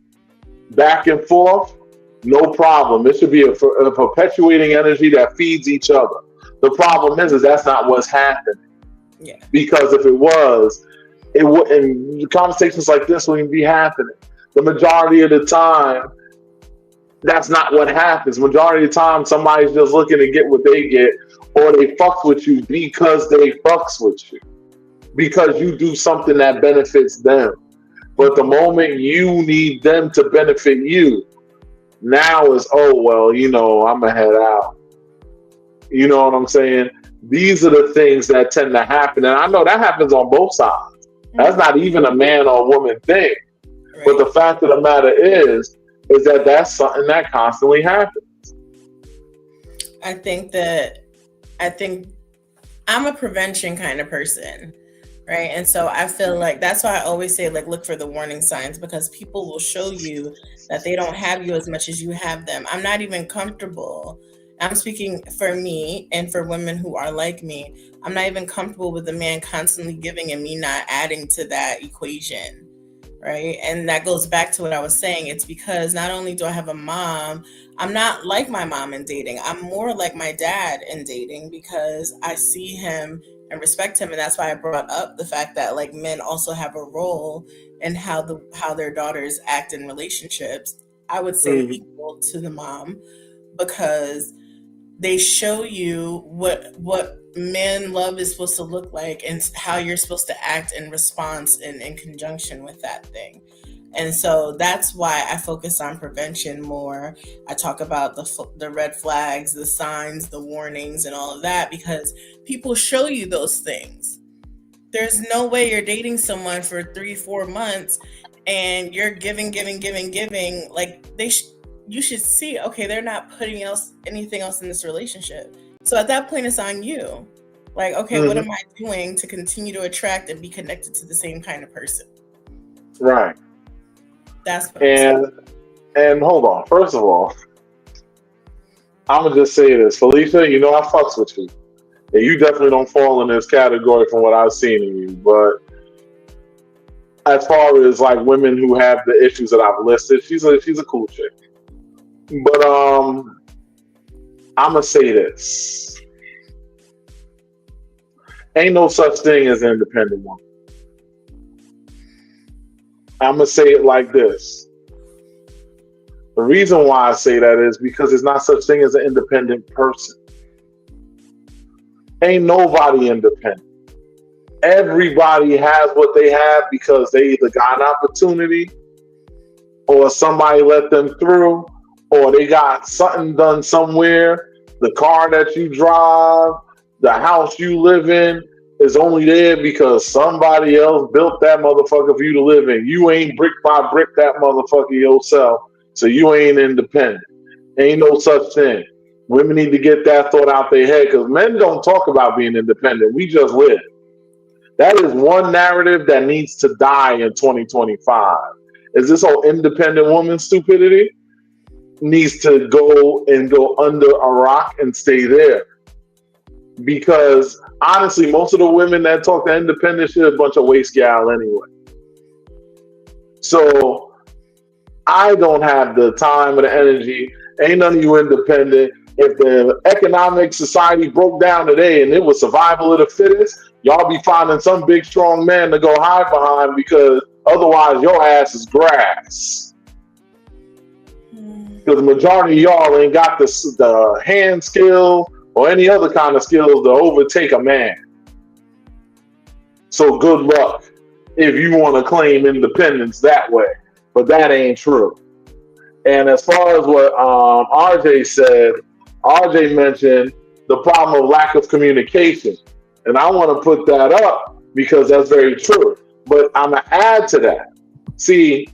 back and forth, no problem. It should be a perpetuating energy that feeds each other. The problem is that's not what's happening. Yeah. Because if it was, it wouldn't. Conversations like this wouldn't be happening. The majority of the time, that's not what happens. Majority of the time, somebody's just looking to get what they get, or they fucks with you because they fucks with you, because you do something that benefits them. But the moment you need them to benefit you, now is, oh well, I'm gonna head out. You know what I'm saying? These are the things that tend to happen. And I know that happens on both sides. That's not even a man or woman thing. Right. But the fact of the matter is that that's something that constantly happens. I think I'm a prevention kind of person, right? And so I feel like that's why I always say, like, look for the warning signs, because people will show you that they don't have you as much as you have them. I'm not even comfortable. I'm speaking for me and for women who are like me. I'm not even comfortable with a man constantly giving and me not adding to that equation. right? And that goes back to what I was saying. It's because not only do I have a mom, I'm not like my mom in dating. I'm more like my dad in dating because I see him and respect him, and that's why I brought up the fact that like men also have a role in how their daughters act in relationships. I would say Hmm. equal to the mom because they show you what man love is supposed to look like and how you're supposed to act in response and in conjunction with that thing. And so that's why I focus on prevention more. I talk about the red flags, the signs, the warnings, and all of that because people show you those things. There's no way you're dating someone for 3 4 months and you're giving like you should see, okay, they're not putting else anything else in this relationship, so at that point it's on you. Like, okay, what Hmm. am I doing to continue to attract and be connected to the same kind of person? Right. That's what I'm saying. And hold on. First of all, I'm gonna just say this, Felicia. You know I fucks with you. And you definitely don't fall in this category from what I've seen in you. But as far as like women who have the issues that I've listed, she's a cool chick. But I'm gonna say this: ain't no such thing as an independent woman. I'm gonna say it like this: the reason why I say that is because there's not such thing as an independent person. Ain't nobody independent. Everybody has what they have because they either got an opportunity or somebody let them through, or they got something done somewhere. The car that you drive, the house you live in is only there because somebody else built that motherfucker for you to live in. You ain't brick by brick that motherfucker yourself, so you ain't independent. Ain't no such thing. Women need to get that thought out their head because men don't talk about being independent. We just live. That is one narrative that needs to die in 2025. Is this whole independent woman stupidity needs to go under a rock and stay there. Because honestly, most of the women that talk to independent shit are a bunch of waste gal anyway. So I don't have the time or the energy. Ain't none of you independent. If the economic society broke down today and it was survival of the fittest, y'all be finding some big strong man to go hide behind because otherwise your ass is grass. Because the majority of y'all ain't got the hand skill or any other kind of skills to overtake a man. So good luck if you want to claim independence that way. But that ain't true. And as far as what RJ said, RJ mentioned the problem of lack of communication. And I want to put that up because that's very true. But I'm going to add to that. See,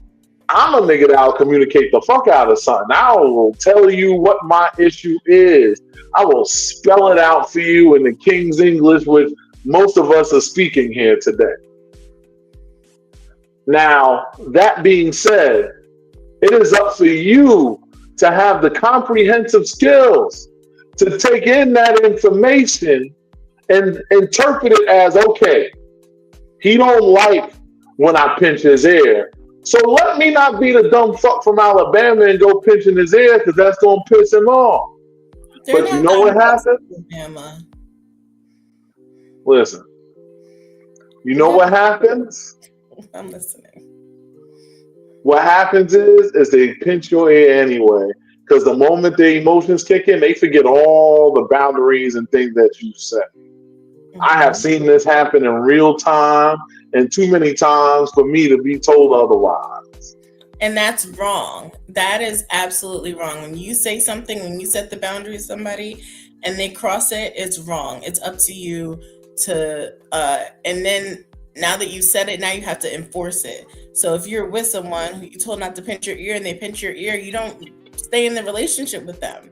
I'm a nigga that'll communicate the fuck out of something. I will tell you what my issue is. I will spell it out for you in the King's English, which most of us are speaking here today. Now, that being said, it is up for you to have the comprehensive skills to take in that information and interpret it as, okay, he don't like when I pinch his ear. So let me not be the dumb fuck from Alabama and go pinching his ear because that's going to piss him off. They're But you not know dumb what happened? Alabama. Listen, you know Yeah, what happens? I'm listening. What happens is they pinch your ear anyway. Because the moment their emotions kick in, they forget all the boundaries and things that you set. I have Hmm. seen this happen in real time and too many times for me to be told otherwise. And that's wrong. That is absolutely wrong. When you say something, when you set the boundary with somebody and they cross it, it's wrong. It's up to you to, and then now that you said it, now you have to enforce it. So if you're with someone who you told not to pinch your ear and they pinch your ear, you don't stay in the relationship with them.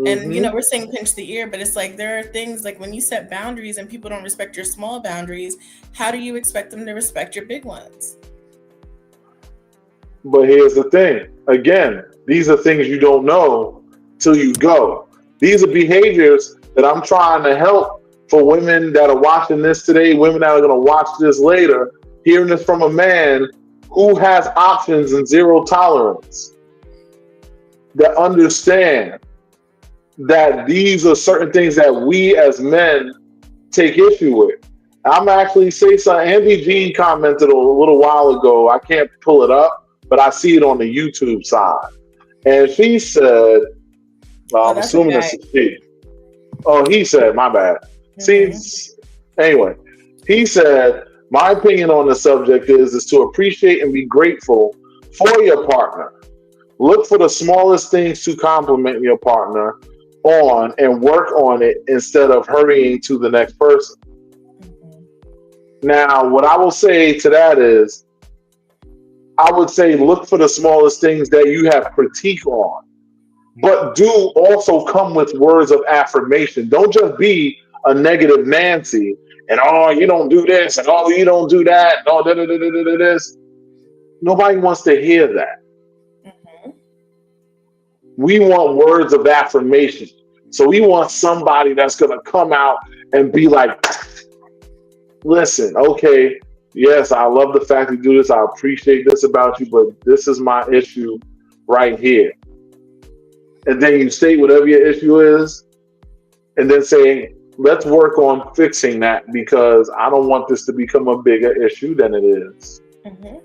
And Hmm. we're saying pinch the ear, but it's like there are things like when you set boundaries and people don't respect your small boundaries, how do you expect them to respect your big ones? But here's the thing. Again, these are things you don't know till you go. These are behaviors that I'm trying to help for women that are watching this today, women that are going to watch this later, hearing this from a man who has options and zero tolerance, that understand that these are certain things that we as men take issue with. I'm actually say something. Andy Jean commented a little while ago. I can't pull it up, but I see it on the YouTube side. And she said, Oh, I'm that's a assuming guy. it's a she. Oh, he said, my bad. See, Hmm. anyway, he said, my opinion on the subject is to appreciate and be grateful for your partner. Look for the smallest things to compliment your partner on and work on it instead of hurrying to the next person. Now, what I will say to that is, I would say look for the smallest things that you have critique on, but do also come with words of affirmation. Don't just be a negative Nancy and oh, you don't do this and oh, you don't do that and oh, this. Nobody wants to hear that. Hmm. We want words of affirmation. So we want somebody that's going to come out and be like, listen, okay, yes, I love the fact you do this. I appreciate this about you, but this is my issue right here. And then you state whatever your issue is, and then say, let's work on fixing that because I don't want this to become a bigger issue than it is. Hmm.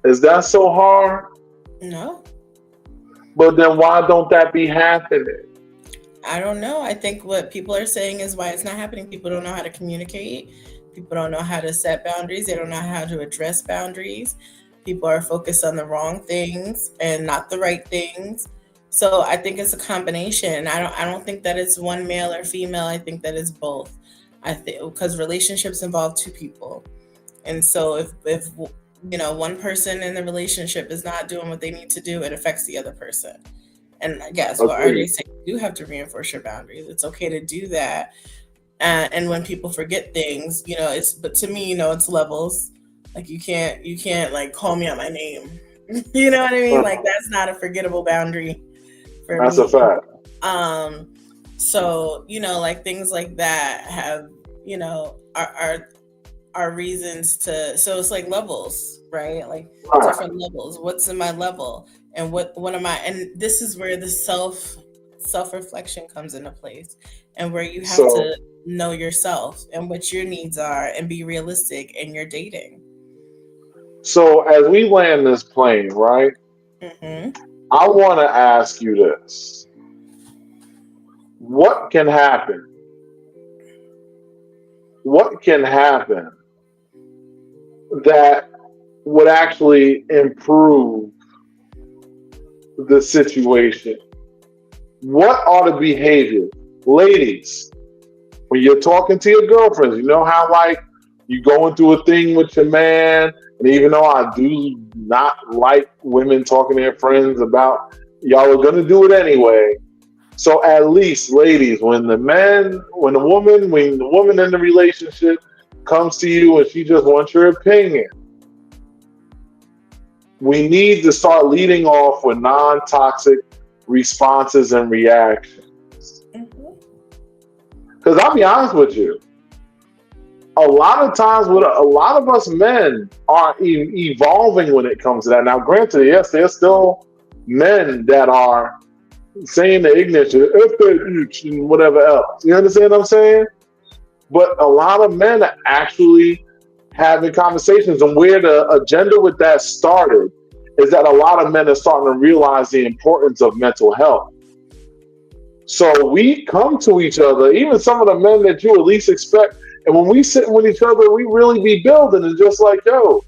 Is that so hard? No, But then why don't that be happening? I don't know. I think what people are saying is why it's not happening. People don't know how to communicate. People don't know how to set boundaries. They don't know how to address boundaries. People are focused on the wrong things and not the right things. So I think it's a combination. I don't think that it's one male or female. I think that it's both. I think because relationships involve two people. And so if one person in the relationship is not doing what they need to do, it affects the other person. And yes, what RJ Agreed. said, you do have to reinforce your boundaries. It's okay to do that. And when people forget things, it's but to me, it's levels. Like you can't like call me out my name. You know what I mean? Like Uh-huh. that's not a forgettable boundary for That's a me. fact. Um, so like things like that have are reasons to, so it's like levels, right? Like Right. different levels. What's in my level, and what am I? And this is where the self reflection comes into place, and where you have So, to know yourself and what your needs are and be realistic in your dating. so as we land this plane, right? Hmm. I want to ask you this: What can happen? What can happen that would actually improve the situation? What are the behaviors, ladies? When you're talking to your girlfriends, you know how like you going through a thing with your man, and even though I do not like women talking to their friends about y'all are gonna do it anyway. So at least, ladies, when the woman in the relationship comes to you and she just wants your opinion, we need to start leading off with non-toxic responses and reactions. Hmm. Because I'll be honest with you, a lot of times with a lot of us men are evolving when it comes to that. Now, granted, yes, there's still men that are saying the ignorance, and whatever else. You understand what I'm saying? But a lot of men are actually having conversations, and where the agenda with that started is that a lot of men are starting to realize the importance of mental health. So we come to each other, even some of the men that you at least expect, and when we sit with each other, we really be building and just like, yo.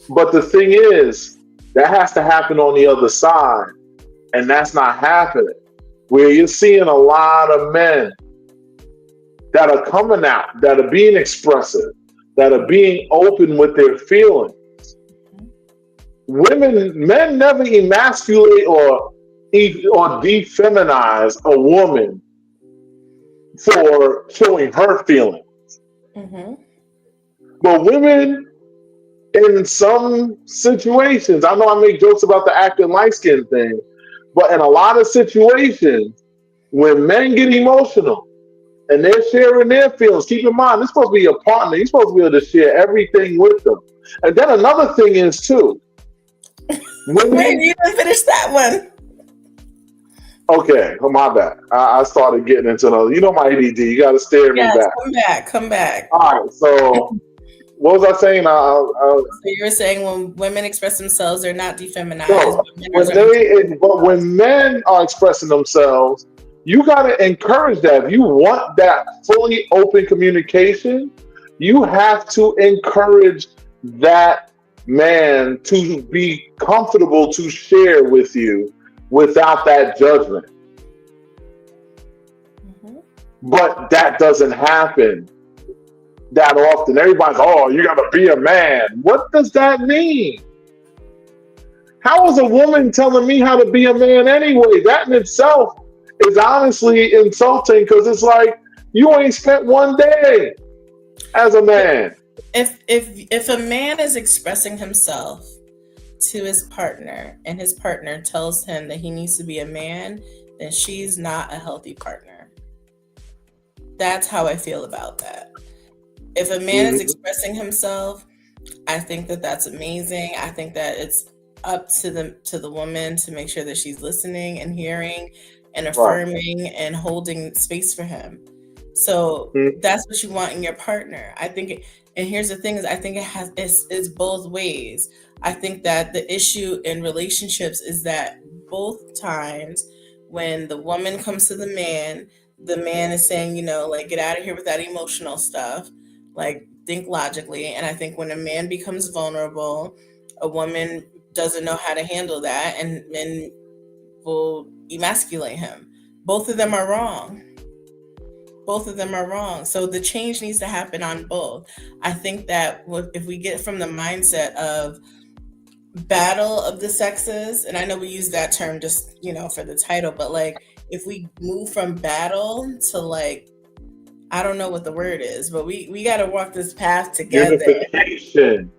But the thing is, that has to happen on the other side, and that's not happening. Where you're seeing a lot of men that are coming out, that are being expressive, that are being open with their feelings. Men never emasculate or defeminize a woman for showing her feelings. Hmm. But women, in some situations, I know I make jokes about the acting light skin thing, but in a lot of situations, when men get emotional, and they're sharing their feelings. Keep in mind, this supposed to be your partner. You're supposed to be able to share everything with them. And then another thing is too, Wait, women. you didn't finish that one. Okay, oh, my bad. I started getting into those. You know my ADD. You got to stare me Yes, back. come back, come back. All right. So what was I saying? So you were saying when women express themselves, they're not defeminized, No, but men are starting but when men are expressing themselves, you got to encourage that. If you want that fully open communication, you have to encourage that man to be comfortable to share with you without that judgment. Mhm. But that doesn't happen that often. Everybody's, oh, you got to be a man. What does that mean? How is a woman telling me how to be a man anyway? That in itself is honestly insulting because it's like you ain't spent one day as a man. If a man is expressing himself to his partner and his partner tells him that he needs to be a man, then she's not a healthy partner. That's how I feel about that. If a man is Mhm. expressing himself, I think that that's amazing. I think that it's up to the woman to make sure that she's listening and hearing and Right. affirming and holding space for him. So Mhm. that's what you want in your partner. I think and here's the thing is I think it's both ways. I think that the issue in relationships is that both times when the woman comes to the man is saying, like get out of here with that emotional stuff, like think logically. And I think when a man becomes vulnerable, a woman doesn't know how to handle that, and men will emasculate him. Both of them are wrong. Both of them are wrong. So the change needs to happen on both. I think that if we get from the mindset of battle of the sexes, and I know we use that term just, for the title, but like if we move from battle to like, I don't know what the word is, but we got to walk this path together. Unification.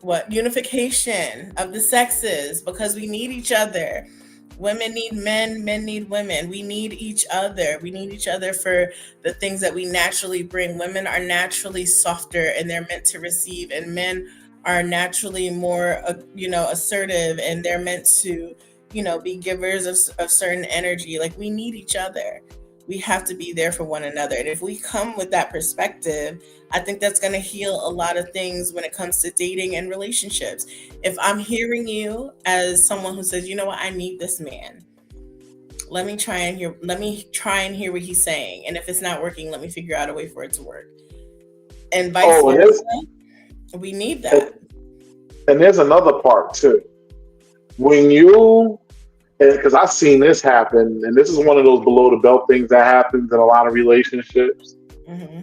What unification of the sexes, because we need each other. Women need men need women. We need each other. We need each other for the things that we naturally bring. Women are naturally softer and they're meant to receive, and men are naturally more assertive and they're meant to be givers of certain energy. Like we need each other. We have to be there for one another, and if we come with that perspective, I think that's going to heal a lot of things when it comes to dating and relationships. If I'm hearing you as someone who says, you know what, I need this man. Let me try and hear what he's saying. And if it's not working, let me figure out a way for it to work. And vice Oh, versa. We need that. and there's another part too. When you, because I've seen this happen, and this is one of those below the belt things that happens in a lot of relationships. Hmm.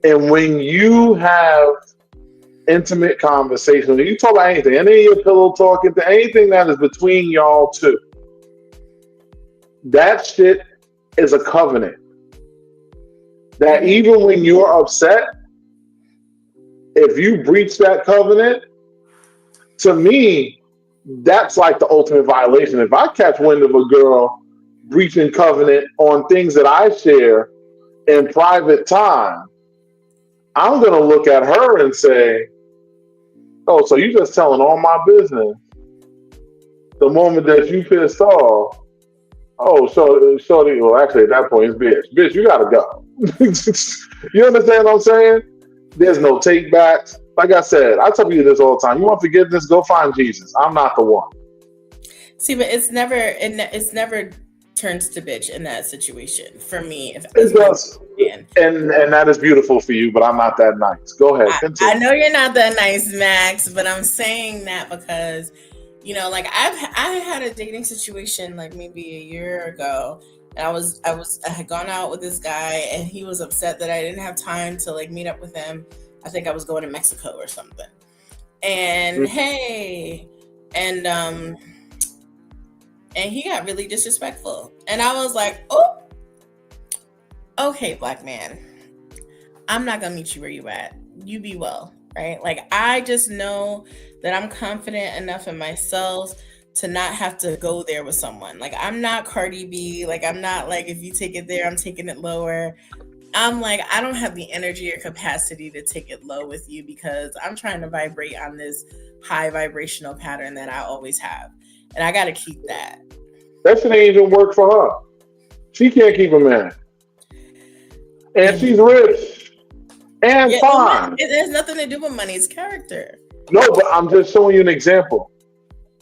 And when you have intimate conversation, when you talk about anything, any of your pillow talking, to anything that is between y'all two, that shit is a covenant. That Hmm. even when you're upset, if you breach that covenant, to me, that's like the ultimate violation. If I catch wind of a girl breaching covenant on things that I share in private time, I'm going to look at her and say, oh, so you just telling all my business the moment that you pissed off. Oh, so shorty. Well, actually, at that point, it's bitch. You gotta go. You understand what I'm saying? There's no take backs. Like I said, I tell you this all the time. You want forgiveness? Go find Jesus. I'm not the one. See, but it's never turns to bitch in that situation for me. If as It a woman, does, and and that is beautiful for you. But I'm not that nice. Go ahead, I continue. know you're not that nice, Max, but I'm saying that because, like I had a dating situation like maybe a year ago, and I had gone out with this guy, and he was upset that I didn't have time to like meet up with him. I think I was going to Mexico or something. And hey, and and he got really disrespectful, and I was like, oh, okay, black man, I'm not gonna meet you where you at. You be well, right? Like I just know that I'm confident enough in myself to not have to go there with someone. Like I'm not Cardi B. Like I'm not like if you take it there, I'm taking it lower. I'm like, I don't have the energy or capacity to take it low with you because I'm trying to vibrate on this high vibrational pattern that I always have. And I got to keep that. That shit ain't even work for her. She can't keep a man. And she's rich and Yeah, fine. it has nothing to do with money. It's character. No, but I'm just showing you an example.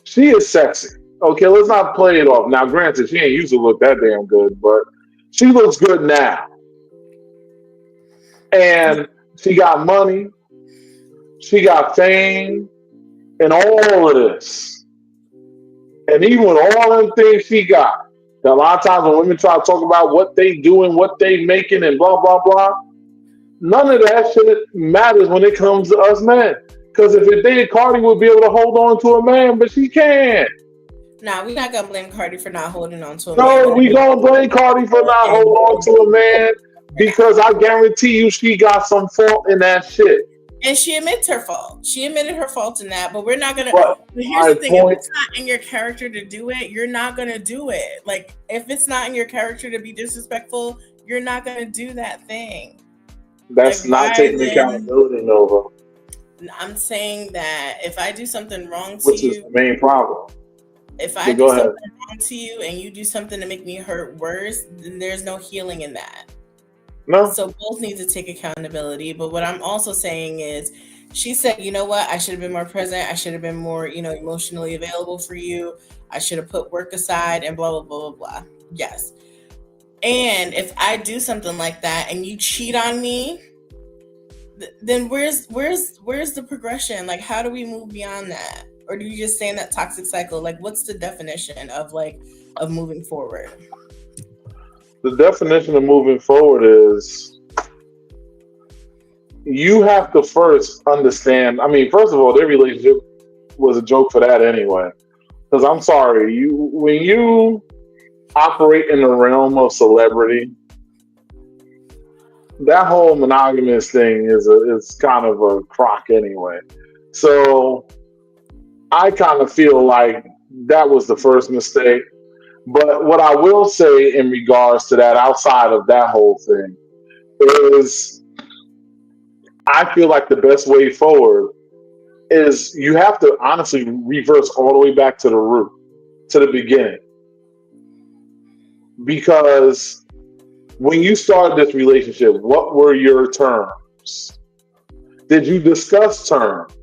She is sexy. Okay, let's not play it off. Now, granted, she ain't used to look that damn good, but she looks good now. And she got money, she got fame, and all of this. And even with all them things she got, a lot of times when women try to talk about what they doing, what they making, and blah blah blah, none of that shit matters when it comes to us men. Because if it did, Cardi would be able to hold on to a man, but she can't. Nah, we're not gonna blame Cardi for not holding on to a man. No, we gonna blame Cardi for not holding on to a man because I guarantee you she got some fault in that shit. And she admits her fault. She admitted her fault in that, but we're not gonna. But But here's my the thing: point, if it's not in your character to do it, you're not gonna do it. Like if it's not in your character to be disrespectful, you're not gonna do that thing. Like that's not why taking then? accountability, Nova, I'm saying that if I do something wrong to which is the you, main problem. if I So do go ahead. something wrong to you and you do something to make me hurt worse, then there's no healing in that. No, So both need to take accountability. But what I'm also saying is, she said, you know what? I should have been more present. I should have been more, emotionally available for you. I should have put work aside and blah, blah, blah, blah, blah. Yes. And if I do something like that and you cheat on me, then where's the progression? Like, how do we move beyond that? Or do you just stay in that toxic cycle? Like, what's the definition of moving forward? the definition of moving forward is you have to first understand. I mean, first of all, their relationship was a joke for that anyway. Because I'm sorry, when you operate in the realm of celebrity, that whole monogamous thing is kind of a crock anyway. So I kind of feel like that was the first mistake. But what I will say in regards to that, outside of that whole thing, is I feel like the best way forward is you have to honestly reverse all the way back to the root, to the beginning. Because when you started this relationship, what were your terms? Did you discuss terms?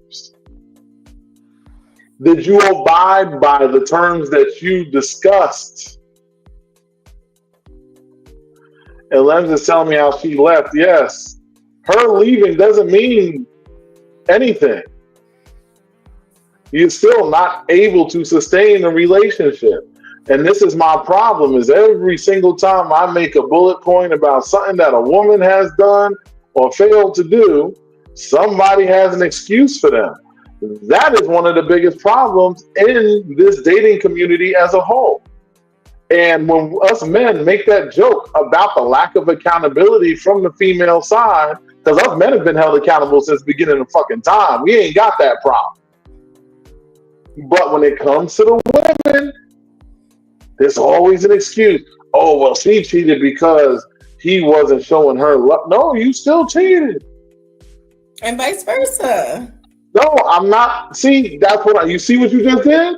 Did you abide by the terms that you discussed? And Lems is telling me how she left. Yes, her leaving doesn't mean anything. You're still not able to sustain a relationship. And this is my problem, is every single time I make a bullet point about something that a woman has done or failed to do, somebody has an excuse for them. That is one of the biggest problems in this dating community as a whole. And when us men make that joke about the lack of accountability from the female side, because us men have been held accountable since the beginning of fucking time, we ain't got that problem. But when it comes to the women, there's always an excuse. Oh, well, she cheated because he wasn't showing her love. No, you still cheated. And vice versa. No, I'm not. See, that's you see what you just did?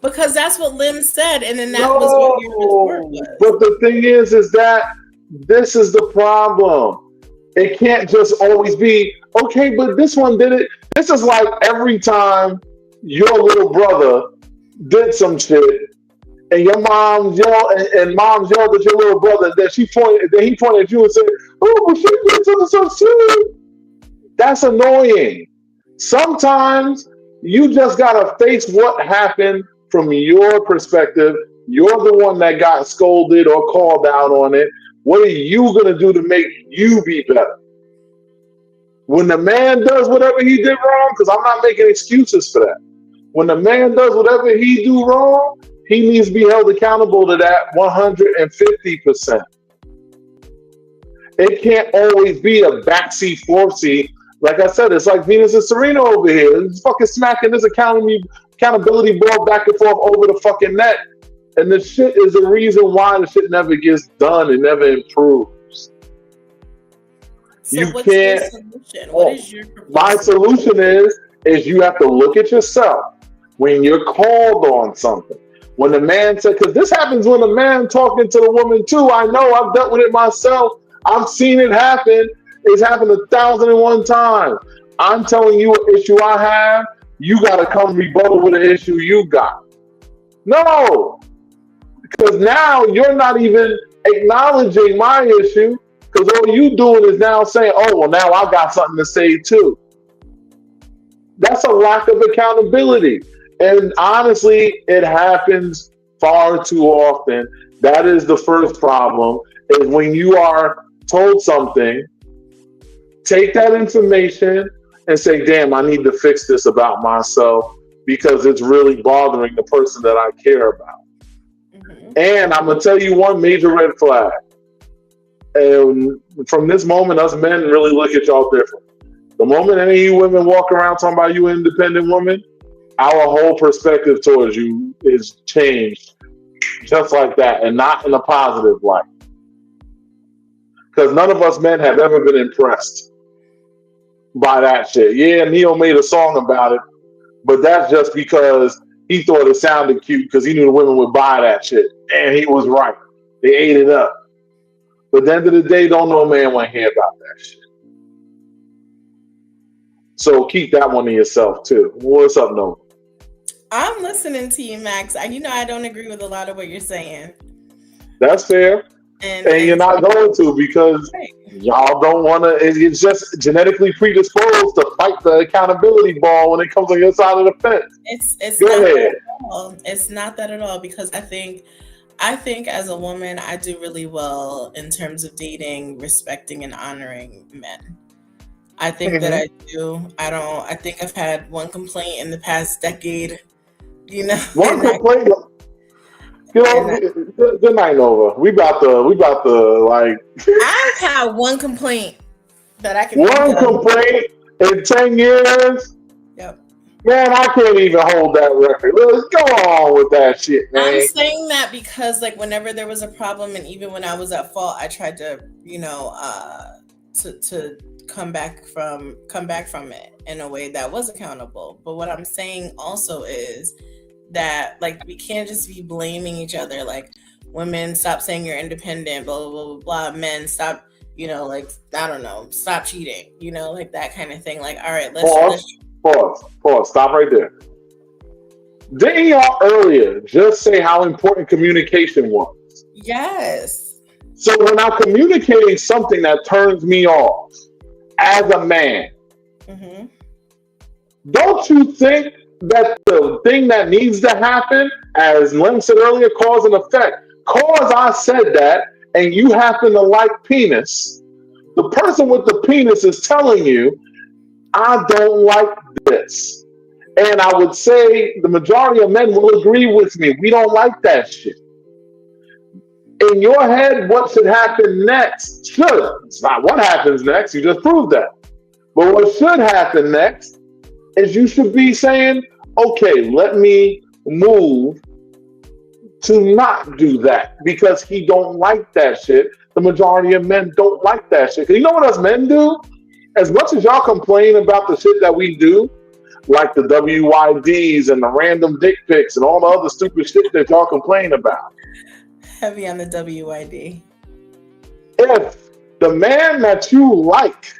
Because that's what Lim said, and then that was what your retort No, was. but the thing is that this is the problem. It can't just always be, okay, but this one did it. This is like every time your little brother did some shit and your mom yelled and mom's yelled at your little brother that he pointed at you and said, oh, but she did something so silly. That's annoying. Sometimes you just gotta face what happened from your perspective. You're the one that got scolded or called out on it. What are you gonna do to make you be better? When the man does whatever he did wrong, because I'm not making excuses for that. When the man does whatever he do wrong, he needs to be held accountable to that 150%. It can't always be a backseat, foreseat. Like I said, it's like Venus and Serena over here. It's fucking smacking this accountability board back and forth over the fucking net. And the shit is the reason why the shit never gets done. It never improves. So You what's your can't. solution? What Oh, is your my proposal? solution is you have to look at yourself when you're called on something. When the man said, because this happens when a man talking to the woman too. I know, I've dealt with it myself. I've seen it happen. It's happened 1,001 times. I'm telling you an issue I have. You got to come rebuttal with an issue you got. No, because now you're not even acknowledging my issue. Because all you doing is now saying, "Oh, well, now I got something to say too." That's a lack of accountability. And honestly, it happens far too often. That is the first problem, is when you are told something, take that information and say, damn, I need to fix this about myself because it's really bothering the person that I care about. Hmm. And I'm going to tell you one major red flag. And from this moment, us men really look at y'all different. The moment any of you women walk around talking about you independent woman, our whole perspective towards you is changed just like that, and not in a positive light. Because none of us men have ever been impressed by that shit. Yeah, Neo made a song about it, but that's just because he thought it sounded cute because he knew the women would buy that shit. And he was right. They ate it up. But at the end of the day, don't no man want to hear about that shit. So keep that one to yourself too. What's up, Nova? I'm listening to you, Max. I don't agree with a lot of what you're saying. That's fair. And you're And not going to because right. y'all don't want to. It's just genetically predisposed to fight the accountability ball when it comes on your side of the fence. It's Go not that ahead. at all. It's not that at all because I think as a woman I do really well in terms of dating, respecting and honoring men. I think that Mhm. I do. I think I've had one complaint in the past decade, you know, One and I complaint. and Good night, Nova. We about to like I've had one complaint that I can think one of. complaint in 10 years. Yep. Man, I can't even hold that record. Let's go on with that shit, I'm man. saying that because like whenever there was a problem and even when I was at fault, I tried to, to come back from it in a way that was accountable. But what I'm saying also is that like we can't just be blaming each other. Like women, stop saying you're independent, blah blah blah blah. Men, stop, like I don't know, stop cheating, like that kind of thing. Like, all right, let's. Pause. Pause. Stop right there. Didn't y'all earlier just say how important communication was? Yes. So when I'm communicating something that turns me off as a man, Hmm. don't you think that the thing that needs to happen, as Len said earlier, cause and effect? Cause I said that, and you happen to like penis. The person with the penis is telling you, I don't like this. And I would say the majority of men will agree with me. We don't like that shit. In your head, what should happen next? Should. It's not what happens next. You just proved that. But what should happen next is you should be saying, okay, let me move to not do that because he don't like that shit. The majority of men don't like that shit. 'Cause you know what us men do? As much as y'all complain about the shit that we do, like the WYDs and the random dick pics and all the other stupid shit that y'all complain about. Heavy on the WID. If the man that you like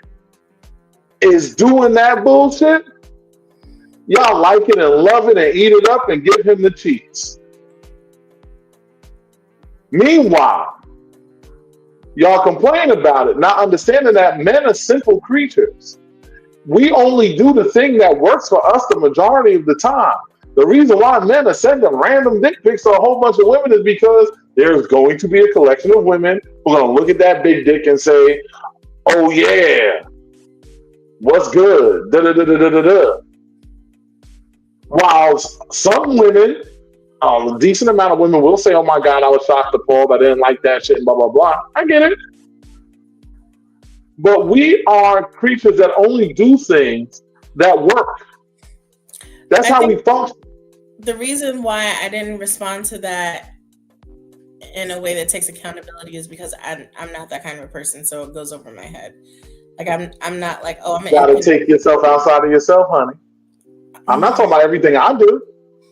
is doing that bullshit, y'all like it and love it and eat it up and give him the cheese. Meanwhile, y'all complain about it, not understanding that men are simple creatures. We only do the thing that works for us the majority of the time. The reason why men are sending random dick pics to a whole bunch of women is because there's going to be a collection of women who are going to look at that big dick and say, oh yeah, what's good? Da, da, da, da, da, da, da. While some women, a decent amount of women will say, oh my God, I was shocked appalled. I didn't like that shit and blah, blah, blah. I get it. But we are creatures that only do things that work. That's I how we think function. the reason why I didn't respond to that in a way that takes accountability is because I'm not that kind of a person, so it goes over my head. Like I'm not like, oh, I'm an You gotta independent. take yourself outside of yourself, honey. I'm not talking about everything I do.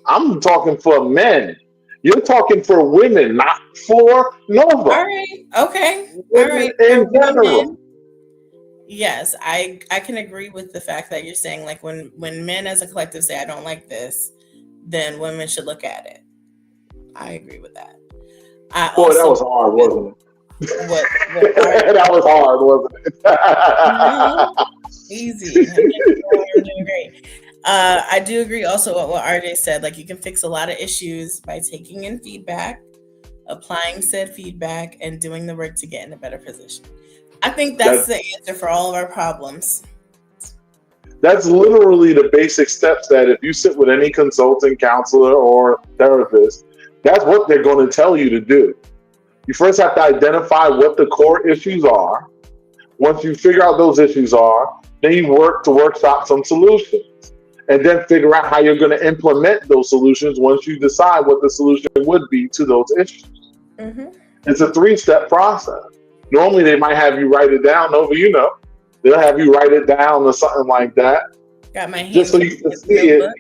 I'm talking for men. You're talking for women, not for All Nova. right, okay, all Women right. For in general. women, yes, I can agree with the fact that you're saying like when men as a collective say I don't like this, then women should look at it. I agree with that. I Boy, that also was hard, with wasn't what are it? That was hard, wasn't no it? easy. I'm doing great. I do agree also with what RJ said. Like you can fix a lot of issues by taking in feedback, applying said feedback, and doing the work to get in a better position. I think that's that the answer for all of our problems. that's literally the basic steps that if you sit with any consultant, counselor, or therapist, that's what they're going to tell you to do. You first have to identify what the core issues are. Once you figure out those issues are, then you work to workshop some solutions. And then figure out how you're going to implement those solutions once you decide what the solution would be to those issues. Hmm. It's a three-step process. Normally, they might have you write it down over, they'll have you write it down or something like that, Got my just so handy you can see it. notebook.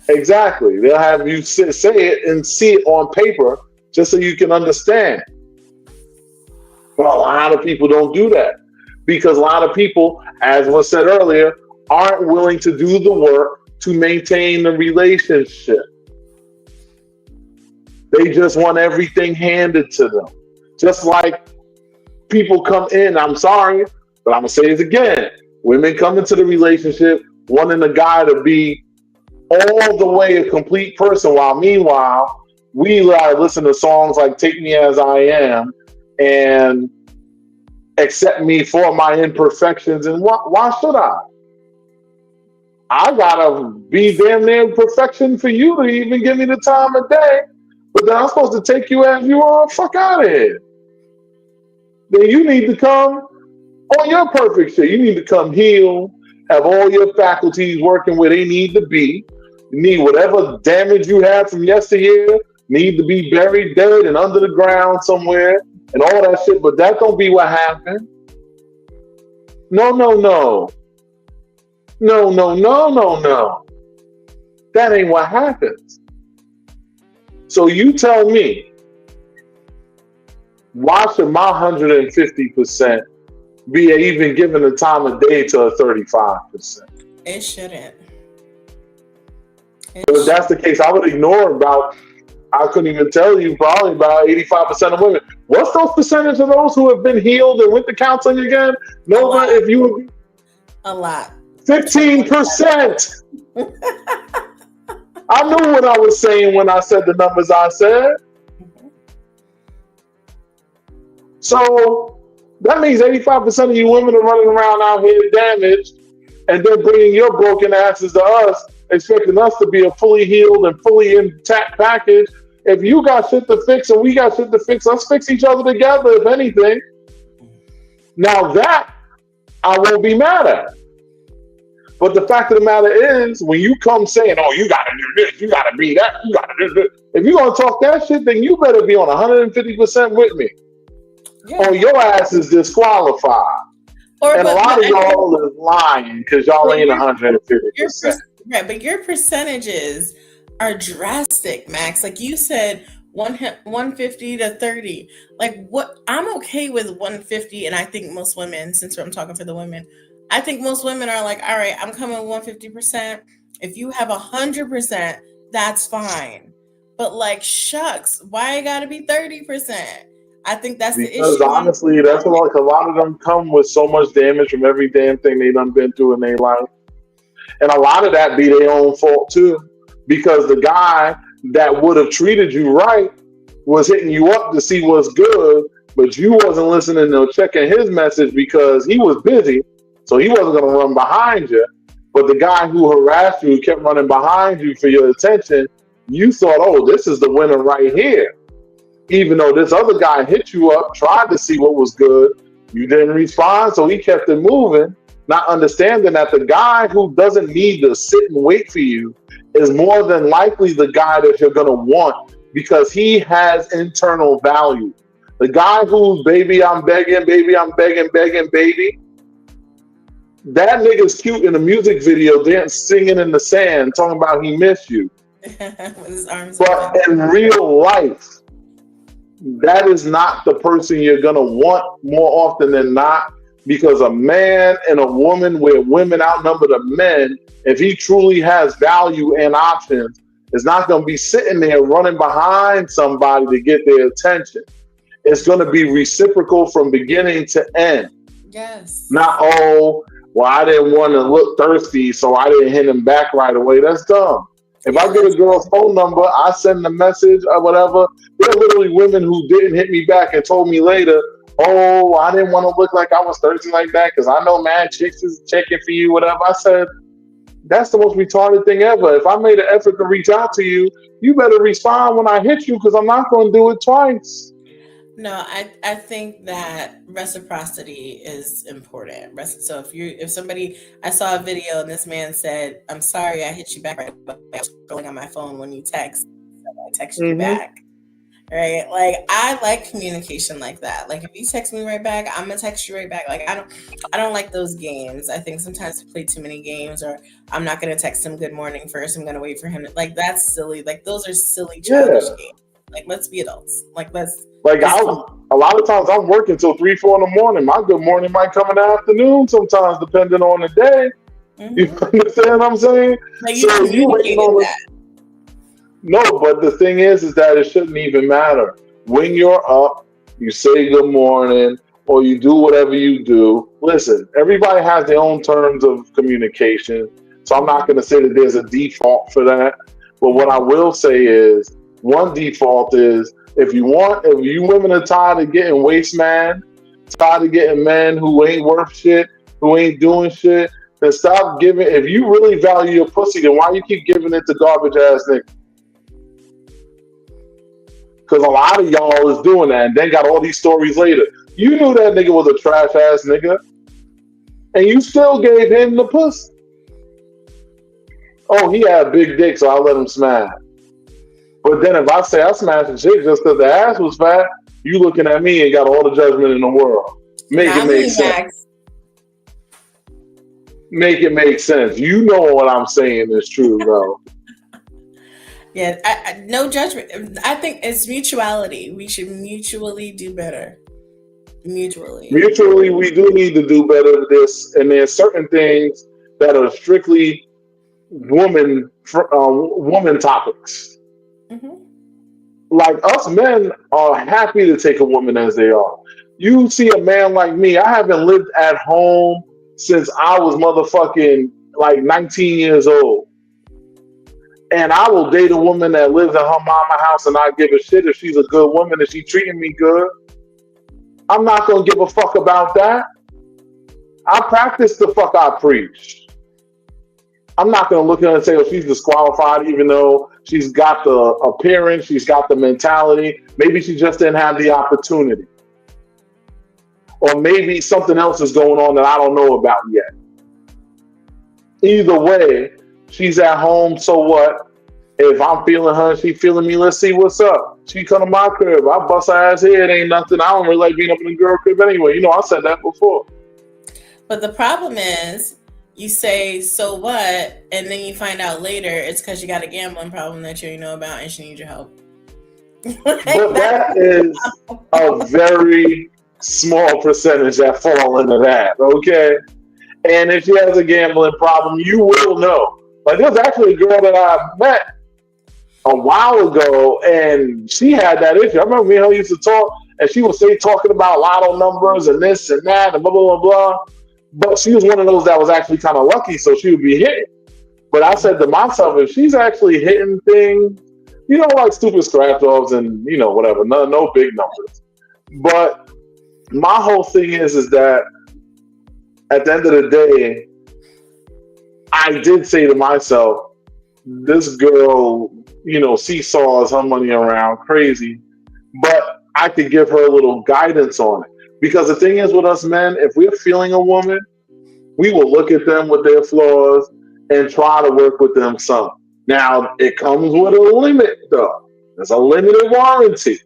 Exactly. They'll have you say it and see it on paper just so you can understand. But a lot of people don't do that because a lot of people, as was said earlier, aren't willing to do the work to maintain the relationship. They just want everything handed to them. Just like people come in, I'm sorry, but I'm going to say this again. Women come into the relationship wanting the guy to be all the way a complete person, while meanwhile, we listen to songs like Take Me As I Am and accept me for my imperfections. And why should I? I gotta be damn near perfection for you to even give me the time of day. But then I'm supposed to take you as you are. Fuck out of here. Then you need to come on your perfect shit. You need to come healed, have all your faculties working where they need to be. You need whatever damage you had from yesteryear need to be buried dead and under the ground somewhere and all that shit. But that don't be what happened. No, no, no. No, no, no, no, no. That ain't what happens. So you tell me, why should my 150% be even given the time of day to a 35%? It shouldn't. But It if that's should. the case, I would ignore about, I couldn't even tell you, probably about 85% of women. What's those percentage of those who have been healed and went to counseling again? A Nova, lot. if you would, A lot. 15%. I knew what I was saying when I said the numbers I said. So that means 85% of you women are running around out here damaged and then bringing your broken asses to us, expecting us to be a fully healed and fully intact package. If you got shit to fix and we got shit to fix, let's fix each other together, if anything. Now that I won't be mad at. But the fact of the matter is, when you come saying, oh, you got to do this, you got to be that, you got to do this, if you're going to talk that shit, then you better be on 150% with me. Yeah. Or your ass is disqualified. Or And a lot of I think y'all is lying because y'all but ain't your 150%. right, but your percentages are drastic, Max. Like you said, 150 to 30. Like what I'm okay with 150, and I think most women, since I'm talking for the women, I think most women are like, all right, I'm coming with 150%. If you have 100%, that's fine. But like, shucks, why it gotta be 30%? I think that's the Because issue on honestly, that's what, like, a lot of them come with so much damage from every damn thing they done been through in their life. And a lot of that be their own fault too. Because the guy that would have treated you right was hitting you up to see what's good, but you wasn't listening or checking his message because he was busy, so he wasn't going to run behind you. But the guy who harassed you kept running behind you for your attention. You thought, oh, this is the winner right here. Even though this other guy hit you up, tried to see what was good, you didn't respond, so he kept it moving, not understanding that the guy who doesn't need to sit and wait for you is more than likely the guy that you're gonna want because he has internal value. The guy who's baby, I'm begging, begging, baby, that nigga's cute in a music video, singing in the sand, talking about he missed you. With his arms But open. in real life, that is not the person you're gonna want more often than not, because a man and a woman where women outnumber the men, if he truly has value and options, is not gonna be sitting there running behind somebody to get their attention. It's gonna be reciprocal from beginning to end. Not, Yes. oh, well, I didn't want to look thirsty, so I didn't hit him back right away. That's dumb. If Yeah, I get a that's girl's phone number, I send a message or whatever. There are literally women who didn't hit me back and told me later, oh, I didn't want to look like I was thirsty like that because I know mad chicks is checking for you, whatever. I said, that's the most retarded thing ever. If I made an effort to reach out to you, you better respond when I hit you because I'm not going to do it twice. no. I think that reciprocity is important. So if somebody, I saw a video and this man said, "I'm sorry, I hit you back right away. I was scrolling on my phone when you text. So I texted you Hmm. back." Right? Like I like communication like that. Like if you text me right back, I'm gonna text you right back. Like I don't like those games. I think sometimes we play too many games, or I'm not gonna text him good morning first. I'm gonna wait for him. Like that's silly. Like those are silly childish Yeah. games. Like let's be adults. Like Like let's a lot of times I'm working till 3, 4 in the morning. My good morning might come in the afternoon sometimes, depending on the day. You hmm understand what I'm saying? like you So you waiting communicated on that. no, but the thing is that it shouldn't even matter. When you're up, you say good morning, or you do whatever you do. Listen, everybody has their own terms of communication, so I'm not hmm going to say that there's a default for that. But what I hmm will say is, one default is if you women are tired of getting waste man, tired of getting men who ain't worth shit, who ain't doing shit, then stop giving. If you really value your pussy, then why you keep giving it to garbage ass niggas? Because a lot of y'all is doing that and then got all these stories later. You knew that nigga was a trash ass nigga and you still gave him the pussy. Oh, he had a big dick, so I let him smash. But then if I say I smashed a chick just because the ass was fat, you looking at me and got all the judgment in the world. Make it Not make me, sense. Max. Make it make sense. You know what I'm saying is true, though. Yeah, no judgment. I think it's mutuality. We should mutually do better. Mutually. Mutually, we do need to do better at this, and there's certain things that are strictly woman topics. hmm Like us men are happy to take a woman as they are. You see a man like me, I haven't lived at home since I was motherfucking like 19 years old. And I will date a woman that lives in her mama house and I give a shit if she's a good woman and she treating me good. I'm not gonna give a fuck about that. I practice the fuck I preach. I'm not going to look at her and say, oh, she's disqualified, even though she's got the appearance, she's got the mentality. Maybe she just didn't have the opportunity. Or maybe something else is going on that I don't know about yet. Either way, she's at home, so what? If I'm feeling her, she feeling me, let's see what's up. She come to my crib, I bust her ass here, it ain't nothing. I don't really like being up in the girl crib anyway. You know, I said that before. But the problem is, you say so what, and then you find out later it's because you got a gambling problem that you didn't know about, and she needs your help. Like But that's that is a very small percentage that fall into that, okay? And if she has a gambling problem, you will know. Like there's actually a girl that I met a while ago, and she had that issue. I remember me and her used to talk, and she would say talking about lotto numbers and this and that and blah blah blah blah. But she was one of those that was actually kind of lucky, so she would be hitting. But I said to myself, if she's actually hitting things, you know, like stupid scratch offs and you know whatever, no big numbers. But my whole thing is that at the end of the day, I did say to myself, this girl, you know, seesaws her money around crazy, but I could give her a little guidance on it. Because the thing is with us men, if we're feeling a woman, we will look at them with their flaws and try to work with them some. Now, it comes with a limit, though. There's a limited warranty.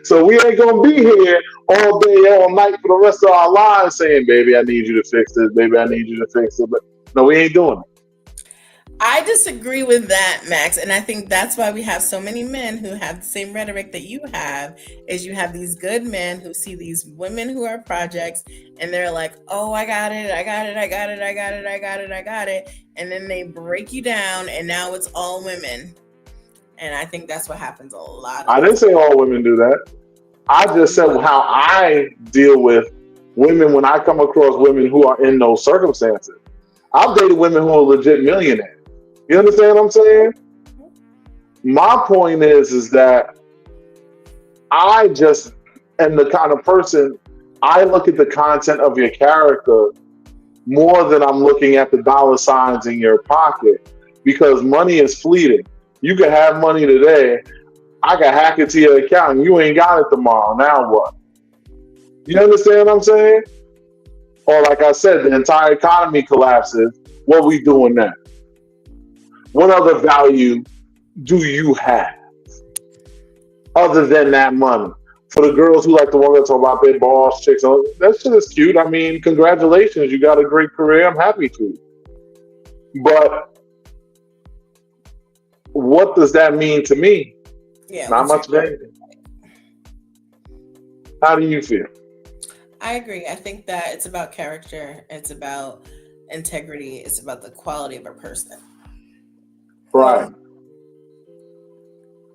So we ain't going to be here all day, all night for the rest of our lives saying, baby, I need you to fix this. Baby, I need you to fix it. But no, we ain't doing it. I disagree with that, Max, and I think that's why we have so many men who have the same rhetoric that you have. Is you have these good men who see these women who are projects, and they're like, "Oh, I got it, I got it, I got it, I got it, I got it, I got it," and then they break you down, and now it's all women. And I think that's what happens a lot. I didn't say all women do that. I just said how I deal with women when I come across women who are in those circumstances. I've dated women who are legit millionaires. You understand what I'm saying? My point is that I just am the kind of person, I look at the content of your character more than I'm looking at the dollar signs in your pocket, because money is fleeting. You can have money today, I can hack it to your account, and you ain't got it tomorrow. Now what? You understand what I'm saying? Or like I said, the entire economy collapses. What we doing now? What other value do you have other than that money? For the girls who like to want to talk about their boss chicks, that shit is cute. I mean, congratulations, you got a great career. I'm happy for you. But what does that mean to me? Yeah, not much of anything. How do you feel? I agree. I think that it's about character. It's about integrity. It's about the quality of a person. Right.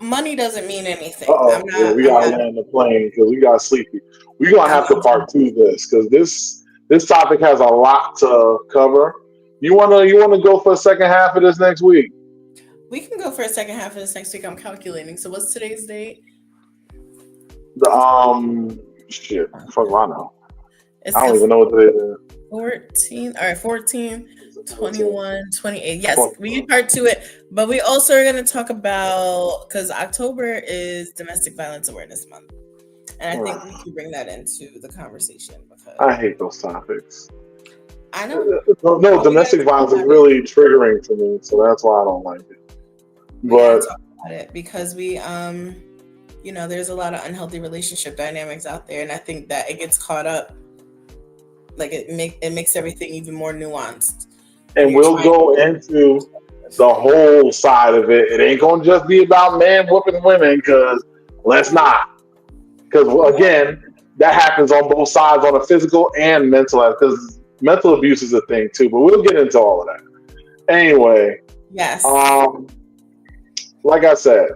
Money doesn't mean anything. Yeah, we gotta land the plane because we got sleepy. We're gonna have to part two this because this topic has a lot to cover. You wanna go for the second half of this next week? We can go for a second half of this next week. I'm calculating. So what's today's date? Shit. Fuck, I know. I don't even know what today is. 14. All right, 14, 21, 28. Yes, we can part to it. But we also are going to talk about, because October is Domestic Violence Awareness Month. And I think we can bring that into the conversation. Because I hate those topics. I know. No, domestic violence is really triggering for me, so that's why I don't like it. We gotta talk about it because we, there's a lot of unhealthy relationship dynamics out there, and I think that it gets caught up. Like it makes everything even more nuanced. And we'll go into the whole side of it. It ain't gonna just be about men whooping women, because let's not. Because again, that happens on both sides, on a physical and mental level. Because mental abuse is a thing too. But we'll get into all of that. Anyway. Yes. Like I said,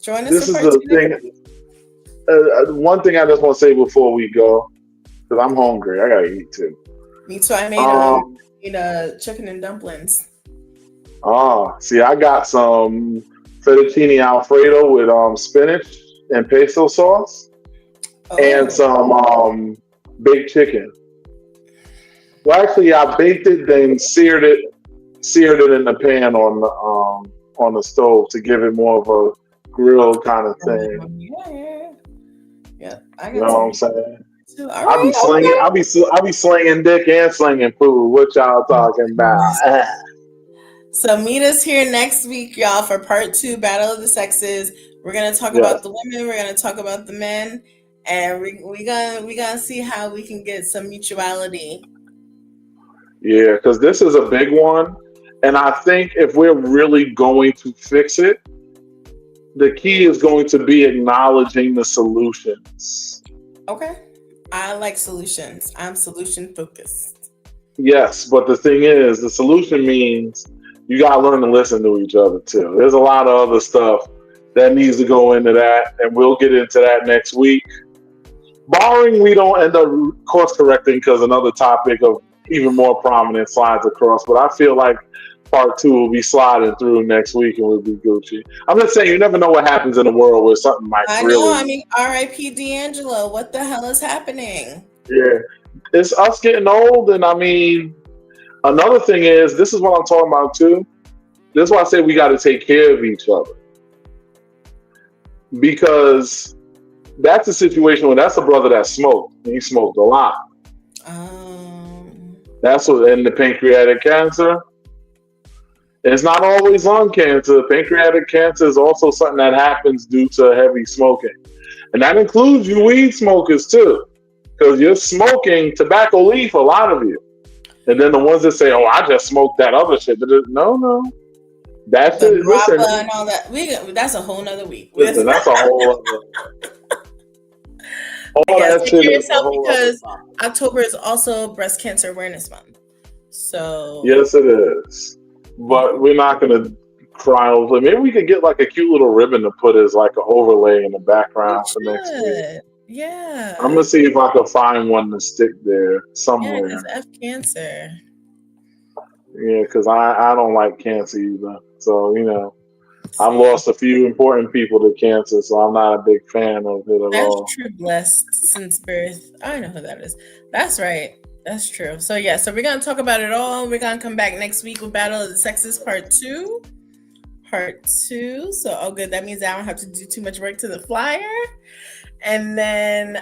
join us. This is the thing. One thing I just want to say before we go, because I'm hungry. I gotta eat too. Me too. I made chicken and dumplings. See, I got some fettuccine alfredo with spinach and pesto sauce, and some baked chicken. Well, actually, I baked it, then seared it in the pan on the stove to give it more of a grill kind of thing. Yeah. I got you know what I'm saying? I be slinging dick and slinging food. What y'all talking about? So meet us here next week, y'all, for part 2, Battle of the Sexes. We're gonna talk about the women. We're gonna talk about the men, and we gonna see how we can get some mutuality. Yeah, because this is a big one, and I think if we're really going to fix it, the key is going to be acknowledging the solutions. Okay. I like solutions. I'm solution focused. Yes, but the thing is, the solution means you got to learn to listen to each other too. There's a lot of other stuff that needs to go into that, and we'll get into that next week. Barring we don't end up course correcting because another topic of even more prominent slides across, but I feel like part 2 will be sliding through next week and we'll be Gucci. I'm just saying, you never know what happens in the world where something might R.I.P. D'Angelo. What the hell is happening? Yeah. It's us getting old, and I mean, another thing is, this is what I'm talking about too. This is why I say we got to take care of each other. Because that's a situation where that's a brother that smoked. And he smoked a lot. That's what, and the pancreatic cancer. It's not always lung cancer. Pancreatic cancer is also something that happens due to heavy smoking. And that includes you weed smokers too. Because you're smoking tobacco leaf, a lot of you. And then the ones that say, oh, I just smoked that other shit. No, no. That's The it. Listen, grappa and all that. That's a whole nother week. listen, that's a whole other. All Yes, that take shit care of is a yourself whole because other topic. October is also Breast Cancer Awareness Month. So Yes, it is. But we're not going to cry over it. Maybe we could get like a cute little ribbon to put as like an overlay in the we background for next week. should. Yeah. I'm going to see if I can find one to stick there Yeah, somewhere. because F cancer. Yeah, because I don't like cancer either. So, you know, I've lost a few important people to cancer, so I'm not a big fan of it at That's all. true. Blessed since birth. I know who that is. That's right. That's true. So yeah, so we're gonna talk about it all. We're gonna come back next week with Battle of the Sexes Part 2. Part 2. So oh good. That means I don't have to do too much work to the flyer. And then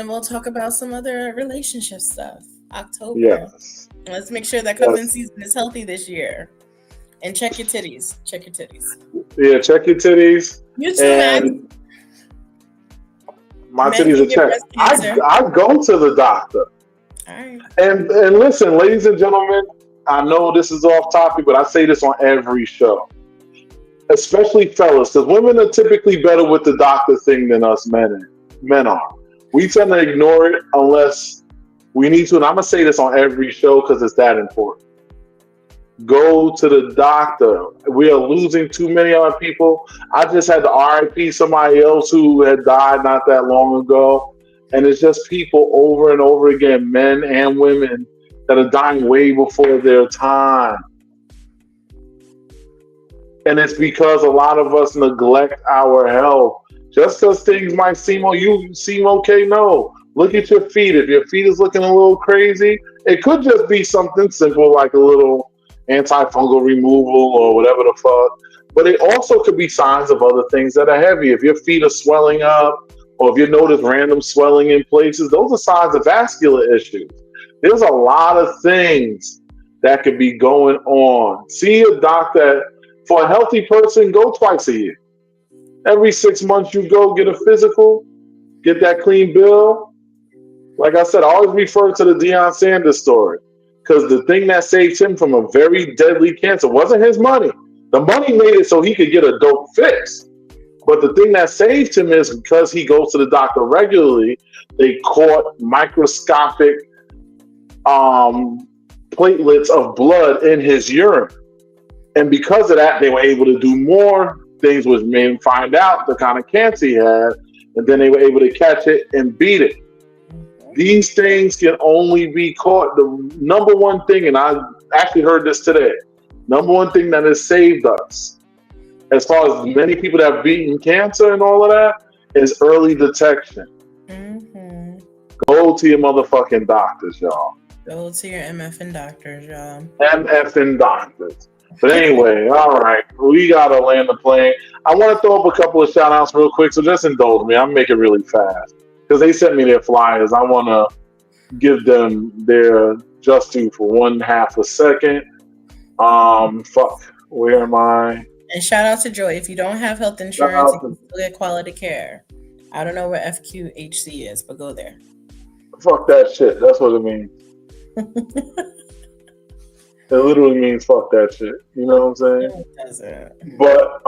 we'll talk about some other relationship stuff. October. Yes. Let's make sure that cuffing season is healthy this year. And check your titties. Check your titties. Yeah, check your titties. You too, man. My titties are checked. I go to the doctor. All right. And listen, ladies and gentlemen, I know this is off topic, but I say this on every show. Especially fellas, because women are typically better with the doctor thing than us men are. We tend to ignore it unless we need to, and I'm going to say this on every show because it's that important. Go to the doctor. We are losing too many other people. I just had to RIP somebody else who had died not that long ago. And it's just people over and over again, men and women, that are dying way before their time. And it's because a lot of us neglect our health. Just because things might seem, oh, you seem okay, no. Look at your feet. If your feet is looking a little crazy, it could just be something simple like a little antifungal removal or whatever the fuck. But it also could be signs of other things that are heavy. If your feet are swelling up or if you notice random swelling in places, those are signs of vascular issues. There's a lot of things that could be going on. See a doctor. For a healthy person, go twice a year. Every 6 months you go get a physical, get that clean bill. Like I said, I always refer to the Deion Sanders story because the thing that saved him from a very deadly cancer wasn't his money. The money made it so he could get a dope fix. But the thing that saved him is because he goes to the doctor regularly, they caught microscopic platelets of blood in his urine. And because of that, they were able to do more things, which made him find out the kind of cancer he had, and then they were able to catch it and beat it. These things can only be caught. The number one thing, and I actually heard this today, number one thing that has saved us, as far as many people that have beaten cancer and all of that, is early detection. Mm-hmm. Go to your motherfucking doctors, y'all. Go to your MFN doctors, y'all. MFN doctors. But anyway, all right, we gotta land the plane. I want to throw up a couple of shout outs real quick, so just indulge me. I'm making it really fast because they sent me their flyers. I want to give them their just due for 1/2 a second. Where am I? And shout out to Joy. If you don't have health insurance, you can still get quality care. I don't know where FQHC is, but go there. Fuck that shit. That's what it means. It literally means fuck that shit. You know what I'm saying? No, it doesn't. But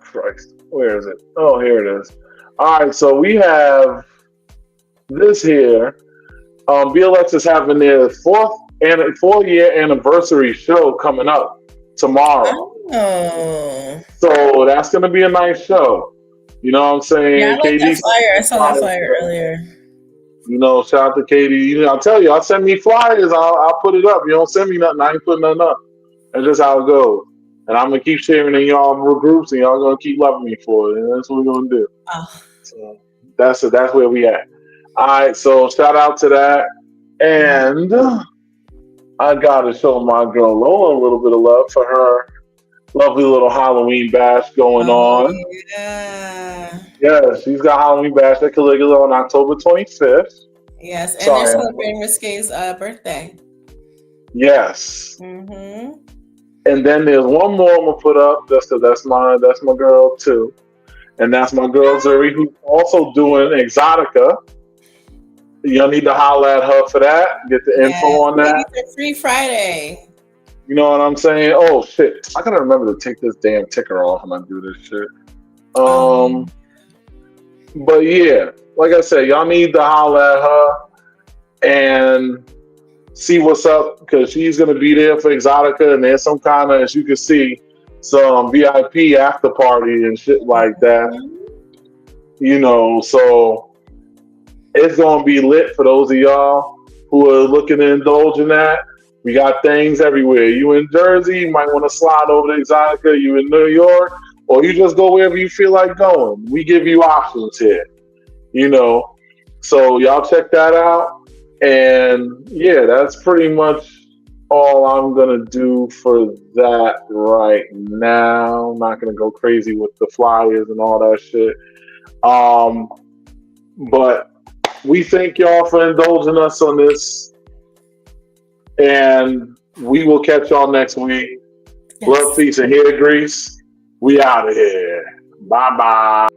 Christ, where is it? Oh, here it is. All right, so we have this here. BLX is having their 4-year anniversary show coming up tomorrow. Oh. So that's gonna be a nice show. You know what I'm saying? Yeah, I like that flyer. I saw that flyer earlier. You know, shout out to Katie. You know, I'll tell you, I'll send me flyers. I'll put it up. You don't send me nothing, I ain't putting nothing up. That's just how it goes. And I'm gonna keep sharing in y'all groups, and y'all gonna keep loving me for it. And that's what we're gonna do. Oh. So that's where we at. All right. So shout out to that, and I gotta show my girl Lola a little bit of love for her lovely little Halloween bash going on. Yeah. Yeah, she's got Halloween bash at Caligula on October 25th. Yes, and they're Sorry. celebrating Risque's birthday. Yes. Mm-hmm. And then there's one more I'm gonna put up just 'cause that's my girl too. And that's my girl Zuri, who's also doing Exotica. You'll need to holler at her for that. Get the info Yes, on ladies that. are free Friday. You know what I'm saying? Oh shit! I gotta remember to take this damn ticker off when I do this shit. Um, But yeah, like I said, y'all need to holler at her and see what's up because she's gonna be there for Exotica, and there's some kind of, as you can see, some VIP after party and shit like that. So it's gonna be lit for those of y'all who are looking to indulge in that. We got things everywhere. You in Jersey, you might want to slide over to Exotica. You in New York, or you just go wherever you feel like going. We give you options here, you know. So y'all check that out. And yeah, that's pretty much all I'm gonna do for that right now. I'm not gonna go crazy with the flyers and all that shit. Um, but we thank y'all for indulging us on this, and we will catch y'all next week. Love, yes. peace, and hair grease. We out of here. Bye bye.